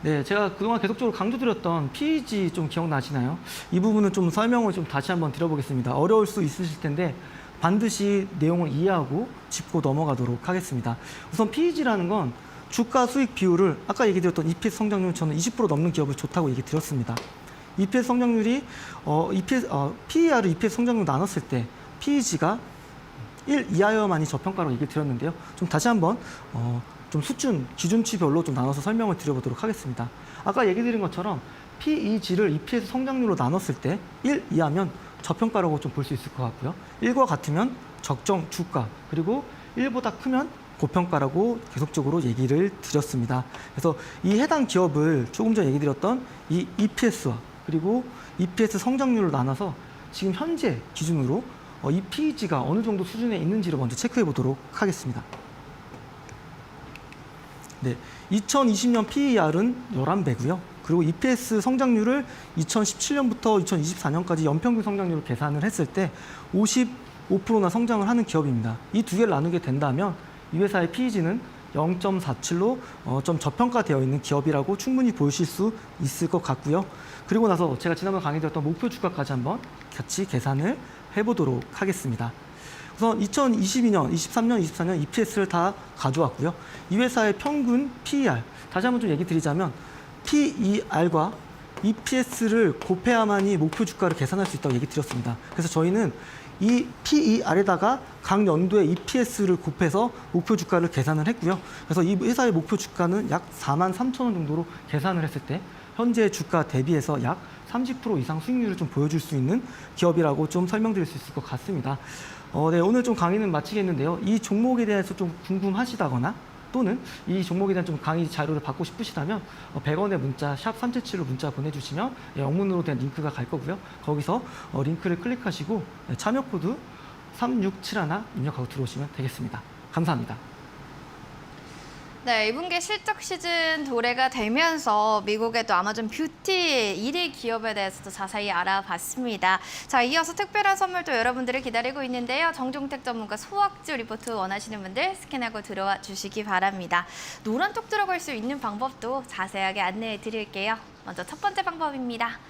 네, 제가 그동안 계속적으로 강조드렸던 PEG 좀 기억나시나요? 이 부분은 좀 설명을 좀 다시 한번 드려보겠습니다. 어려울 수 있으실 텐데 반드시 내용을 이해하고 짚고 넘어가도록 하겠습니다. 우선 PEG라는 건 주가 수익 비율을 아까 얘기 드렸던 EPS 성장률 저는 20% 넘는 기업을 좋다고 얘기 드렸습니다. EPS 성장률이 PER을 EPS 성장률 나눴을 때 PEG가 1 이하여만이 저평가로 얘기 드렸는데요. 좀 다시 한번 좀 수준 기준치별로 좀 나눠서 설명을 드려보도록 하겠습니다. 아까 얘기 드린 것처럼 PEG를 EPS 성장률로 나눴을 때 1 이하면 저평가라고 좀 볼 수 있을 것 같고요. 1과 같으면 적정 주가, 그리고 1보다 크면 고평가라고 계속적으로 얘기를 드렸습니다. 그래서 이 해당 기업을 조금 전에 얘기 드렸던 이 EPS와 그리고 EPS 성장률을 나눠서 지금 현재 기준으로 이 PEG가 어느 정도 수준에 있는지를 먼저 체크해 보도록 하겠습니다. 네, 2020년 PER은 11배고요. 그리고 EPS 성장률을 2017년부터 2024년까지 연평균 성장률을 계산을 했을 때 55%나 성장을 하는 기업입니다. 이 두 개를 나누게 된다면 이 회사의 PEG는 0.47로 좀 저평가되어 있는 기업이라고 충분히 보실 수 있을 것 같고요. 그리고 나서 제가 지난번 강의드렸던 목표 주가까지 한번 같이 계산을 해보도록 하겠습니다. 우선 2022년, 23년, 24년 EPS를 다 가져왔고요. 이 회사의 평균 PER, 다시 한번 좀 얘기 드리자면 PER과 EPS를 곱해야만이 목표 주가를 계산할 수 있다고 얘기 드렸습니다. 그래서 저희는 이 PER에다가 각 연도의 EPS를 곱해서 목표 주가를 계산을 했고요. 그래서 이 회사의 목표 주가는 약 43,000원 정도로 계산을 했을 때 현재 주가 대비해서 약 30% 이상 수익률을 좀 보여줄 수 있는 기업이라고 좀 설명드릴 수 있을 것 같습니다. 네, 오늘 좀 강의는 마치겠는데요. 이 종목에 대해서 좀 궁금하시다거나 또는 이 종목에 대한 좀 강의 자료를 받고 싶으시다면 100원의 문자 샵 377로 문자 보내주시면 영문으로 된 링크가 갈 거고요. 거기서 링크를 클릭하시고 참여 코드 3671 입력하고 들어오시면 되겠습니다. 감사합니다. 네, 2분기 실적 시즌 도래가 되면서 미국의 또 아마존 뷰티 1위 기업에 대해서도 자세히 알아봤습니다. 자, 이어서 특별한 선물도 여러분들을 기다리고 있는데요. 정종택 전문가 소확주 리포트 원하시는 분들 스캔하고 들어와 주시기 바랍니다. 노란톡 들어갈 수 있는 방법도 자세하게 안내해 드릴게요. 먼저 첫 번째 방법입니다.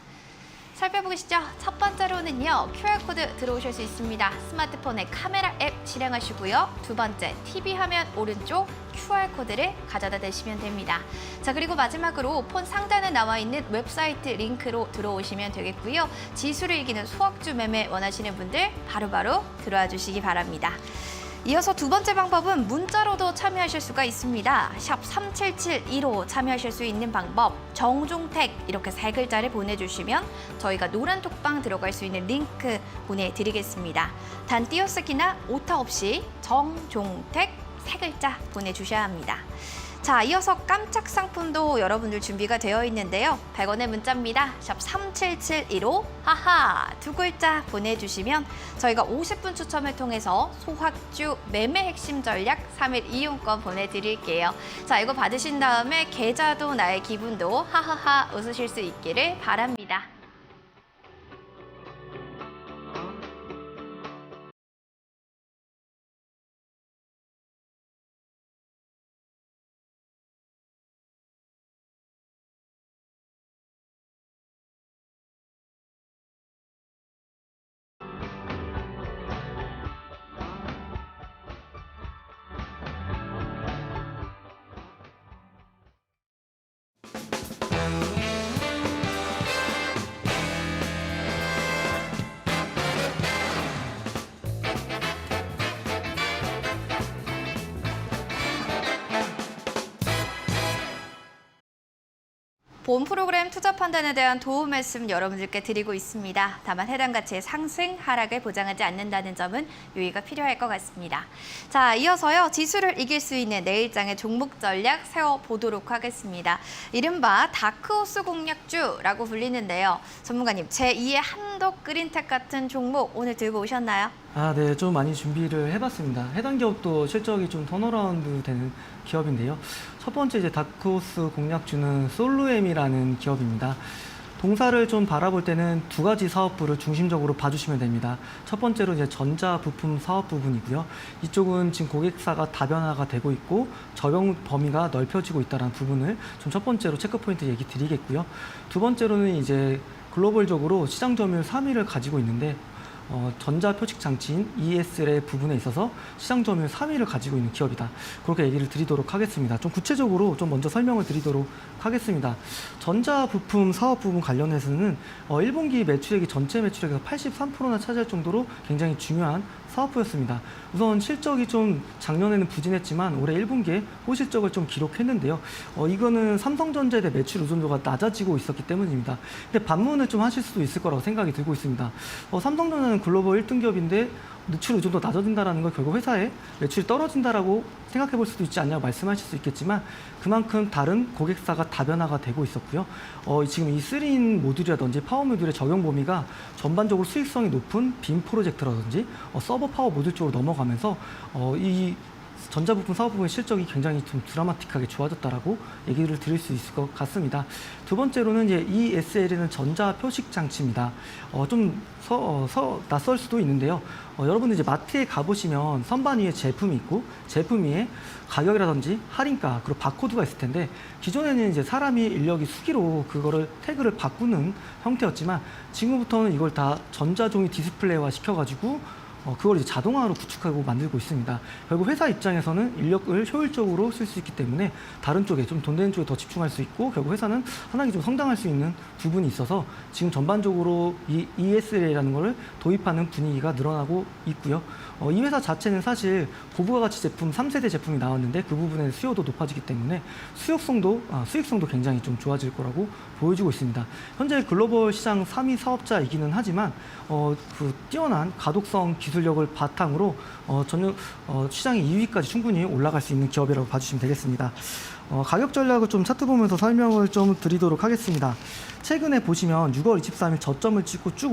살펴보시죠. 첫 번째로는요, QR코드 들어오실 수 있습니다. 스마트폰의 카메라 앱 실행하시고요. 두 번째, TV 화면 오른쪽 QR코드를 가져다 대시면 됩니다. 자, 그리고 마지막으로 폰 상단에 나와 있는 웹사이트 링크로 들어오시면 되겠고요. 지수를 이기는 소확주 매매 원하시는 분들 바로바로 들어와 주시기 바랍니다. 이어서 두 번째 방법은 문자로도 참여하실 수가 있습니다. 샵 3772로 참여하실 수 있는 방법, 정종택 이렇게 세 글자를 보내주시면 저희가 노란 톡방 들어갈 수 있는 링크 보내드리겠습니다. 단 띄어쓰기나 오타 없이 정종택 세 글자 보내주셔야 합니다. 자, 이어서 깜짝 상품도 여러분들 준비가 되어 있는데요. 100원의 문자입니다. 샵 3772로 하하 두 글자 보내주시면 저희가 50분 추첨을 통해서 소확주 매매 핵심 전략 3일 이용권 보내드릴게요. 자, 이거 받으신 다음에 계좌도 나의 기분도 하하하 웃으실 수 있기를 바랍니다. 본 프로그램 투자 판단에 대한 도움 말씀 여러분들께 드리고 있습니다. 다만 해당 가치의 상승, 하락을 보장하지 않는다는 점은 유의가 필요할 것 같습니다. 자, 이어서요. 지수를 이길 수 있는 내일장의 종목 전략 세워보도록 하겠습니다. 이른바 다크호스 공략주라고 불리는데요. 전문가님, 제2의 한독 그린텍 같은 종목 오늘 들고 오셨나요? 네, 좀 많이 준비를 해봤습니다. 해당 기업도 실적이 좀 턴어라운드 되는 기업인데요. 첫 번째 이제 다크호스 공략주는 솔루엠이라는 기업입니다. 동사를 좀 바라볼 때는 두 가지 사업부를 중심적으로 봐주시면 됩니다. 첫 번째로 이제 전자 부품 사업 부분이고요. 이쪽은 지금 고객사가 다변화가 되고 있고 적용 범위가 넓혀지고 있다는 부분을 좀 첫 번째로 체크 포인트 얘기 드리겠고요. 두 번째로는 이제 글로벌적으로 시장 점유율 3위를 가지고 있는데 전자 표식 장치인 ESL의 부분에 있어서 시장 점유율 3위를 가지고 있는 기업이다. 그렇게 얘기를 드리도록 하겠습니다. 좀 구체적으로 좀 먼저 설명을 드리도록 하겠습니다. 전자 부품 사업 부분 관련해서는 1분기 매출액이 전체 매출액에서 83%나 차지할 정도로 굉장히 중요한 사업부였습니다. 우선 실적이 좀 작년에는 부진했지만 올해 1분기에 호실적을 좀 기록했는데요. 이거는 삼성전자에 대해 매출 의존도가 낮아지고 있었기 때문입니다. 근데 반문을 좀 하실 수도 있을 거라고 생각이 들고 있습니다. 삼성전자는 글로벌 1등 기업인데 매출이 좀 더 낮아진다는 걸 결국 회사의 매출이 떨어진다라고 생각해 볼 수도 있지 않냐고 말씀하실 수 있겠지만 그만큼 다른 고객사가 다변화가 되고 있었고요. 지금 이 3인 모듈이라든지 파워 모듈의 적용 범위가 전반적으로 수익성이 높은 빔 프로젝트라든지 서버 파워 모듈 쪽으로 넘어가면서 이 전자부품 사업부의 실적이 굉장히 좀 드라마틱하게 좋아졌다라고 얘기를 드릴 수 있을 것 같습니다. 두 번째로는 이제 ESL에는 전자 표식 장치입니다. 낯설 수도 있는데요. 여러분들 이제 마트에 가보시면 선반 위에 제품이 있고 제품 위에 가격이라든지 할인가 그리고 바코드가 있을 텐데 기존에는 이제 사람이 인력이 수기로 그거를 태그를 바꾸는 형태였지만 지금부터는 이걸 다 전자종이 디스플레이화 시켜가지고 그걸 이제 자동화로 구축하고 만들고 있습니다. 결국 회사 입장에서는 인력을 효율적으로 쓸 수 있기 때문에 다른 쪽에 좀 돈 되는 쪽에 더 집중할 수 있고 결국 회사는 하나씩 좀 성장할 수 있는 부분이 있어서 지금 전반적으로 이 ESL이라는 것을 도입하는 분위기가 늘어나고 있고요. 이 회사 자체는 사실 고부가 가치 제품 3세대 제품이 나왔는데 그 부분의 수요도 높아지기 때문에 수익성도 굉장히 좀 좋아질 거라고 보여지고 있습니다. 현재 글로벌 시장 3위 사업자이기는 하지만 그 뛰어난 가독성 기술력을 바탕으로 시장의 2위까지 충분히 올라갈 수 있는 기업이라고 봐주시면 되겠습니다. 가격 전략을 좀 차트 보면서 설명을 좀 드리도록 하겠습니다. 최근에 보시면 6월 23일 저점을 찍고 쭉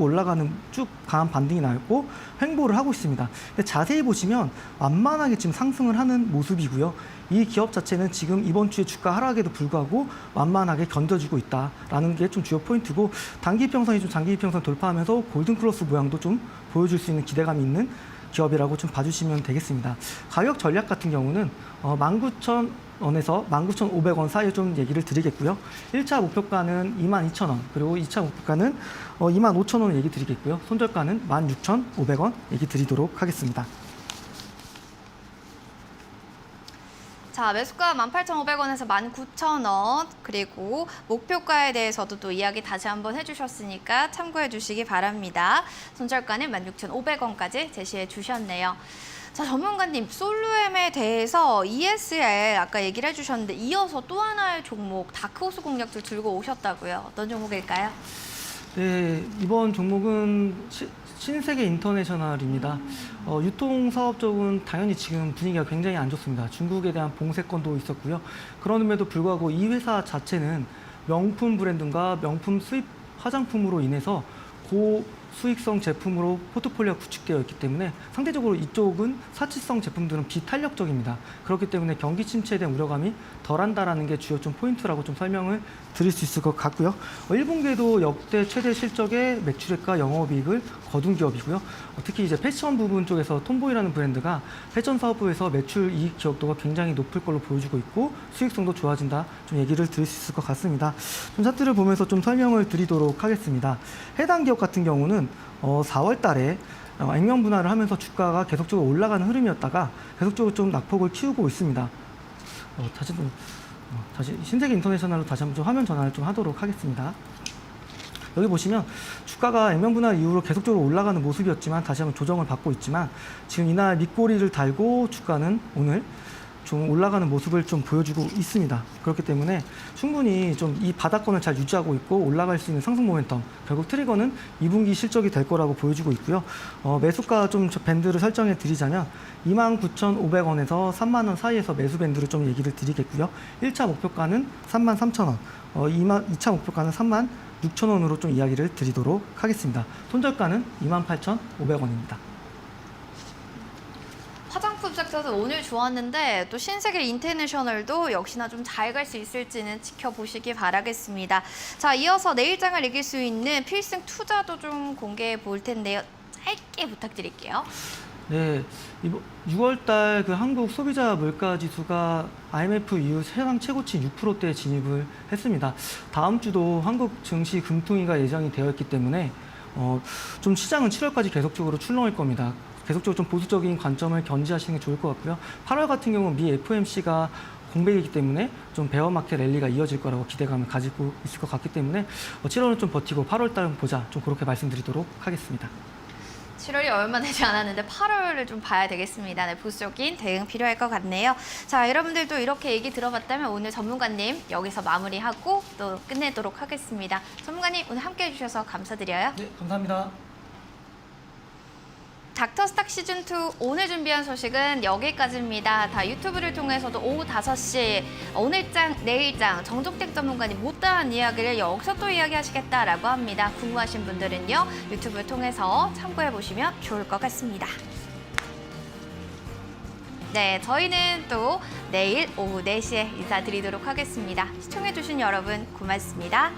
강한 반등이 나왔고 횡보를 하고 있습니다. 근데 자세히 보시면 완만하게 지금 상승을 하는 모습이고요. 이 기업 자체는 지금 이번 주에 주가 하락에도 불구하고 완만하게 견뎌주고 있다라는 게 좀 주요 포인트고 단기 이평선이 좀 장기 이평선 돌파하면서 골든 크로스 모양도 좀 보여줄 수 있는 기대감이 있는 기업이라고 좀 봐주시면 되겠습니다. 가격 전략 같은 경우는 19,000원에서 19,500원 사이에 좀 얘기를 드리겠고요. 1차 목표가는 22,000원, 그리고 2차 목표가는 25,000원 얘기 드리겠고요. 손절가는 16,500원 얘기 드리도록 하겠습니다. 자, 매수가 18,500원에서 19,000원, 그리고 목표가에 대해서도 또 이야기 다시 한번 해주셨으니까 참고해 주시기 바랍니다. 손절가는 16,500원까지 제시해 주셨네요. 자, 전문가님, 솔루엠에 대해서 ESL 아까 얘기를 해주셨는데 이어서 또 하나의 종목, 다크호스 공략들 들고 오셨다고요. 어떤 종목일까요? 네, 이번 종목은 신세계 인터내셔널입니다. 유통사업 쪽은 당연히 지금 분위기가 굉장히 안 좋습니다. 중국에 대한 봉쇄권도 있었고요. 그럼에도 불구하고 이 회사 자체는 명품 브랜드과 명품 수입 화장품으로 인해서 고수익성 제품으로 포트폴리오가 구축되어 있기 때문에 상대적으로 이쪽은 사치성 제품들은 비탄력적입니다. 그렇기 때문에 경기 침체에 대한 우려감이 덜한다라는 게 주요 좀 포인트라고 좀 설명을 드릴 수 있을 것 같고요. 1분기에도 역대 최대 실적의 매출액과 영업이익을 거둔 기업이고요. 특히 이제 패션 부분 쪽에서 톰보이라는 브랜드가 패션 사업부에서 매출 이익 기여도가 굉장히 높을 걸로 보여주고 있고 수익성도 좋아진다. 좀 얘기를 드릴 수 있을 것 같습니다. 좀 차트를 보면서 좀 설명을 드리도록 하겠습니다. 해당 기업 같은 경우는 4월 달에 액면 분할을 하면서 주가가 계속적으로 올라가는 흐름이었다가 계속적으로 좀 낙폭을 키우고 있습니다. 다시 신세계 인터내셔널로 다시 한번 좀 화면 전환을 좀 하도록 하겠습니다. 여기 보시면 주가가 액면 분할 이후로 계속적으로 올라가는 모습이었지만 다시 한번 조정을 받고 있지만 지금 이날 밑꼬리를 달고 주가는 오늘 좀 올라가는 모습을 좀 보여주고 있습니다. 그렇기 때문에 충분히 좀 이 바닥권을 잘 유지하고 있고 올라갈 수 있는 상승 모멘텀, 결국 트리거는 2분기 실적이 될 거라고 보여주고 있고요. 매수가 좀 밴드를 설정해 드리자면 29,500원에서 3만 원 사이에서 매수 밴드를 좀 얘기를 드리겠고요. 1차 목표가는 33,000원, 2차 목표가는 36,000원으로 좀 이야기를 드리도록 하겠습니다. 손절가는 28,500원입니다. 화장품 섹터도 오늘 좋았는데 또 신세계 인터내셔널도 역시나 좀 잘 갈 수 있을지는 지켜보시기 바라겠습니다. 자, 이어서 내일장을 이길 수 있는 필승 투자도 좀 공개해 볼 텐데요. 짧게 부탁드릴게요. 네, 6월달 그 한국 소비자 물가 지수가 IMF 이후 사상 최고치 6%대 진입을 했습니다. 다음 주도 한국 증시 금통위가 예정이 되어 있기 때문에 좀 시장은 7월까지 계속적으로 출렁일 겁니다. 계속적으로 좀 보수적인 관점을 견지하시는 게 좋을 것 같고요. 8월 같은 경우는 미 FOMC가 공백이기 때문에 좀 베어마켓 랠리가 이어질 거라고 기대감을 가지고 있을 것 같기 때문에 7월은 좀 버티고 8월 달은 보자, 좀 그렇게 말씀드리도록 하겠습니다. 7월이 얼마 되지 않았는데 8월을 좀 봐야 되겠습니다. 네, 보수적인 대응 필요할 것 같네요. 자, 여러분들도 이렇게 얘기 들어봤다면 오늘 전문가님 여기서 마무리하고 또 끝내도록 하겠습니다. 전문가님 오늘 함께해 주셔서 감사드려요. 네, 감사합니다. 닥터스탁 시즌2 오늘 준비한 소식은 여기까지입니다. 다 유튜브를 통해서도 오후 5시 오늘장, 내일장, 정종택 전문가님 못다한 이야기를 여기서 또 이야기하시겠다라고 합니다. 궁금하신 분들은요. 유튜브를 통해서 참고해보시면 좋을 것 같습니다. 네, 저희는 또 내일 오후 4시에 인사드리도록 하겠습니다. 시청해주신 여러분 고맙습니다.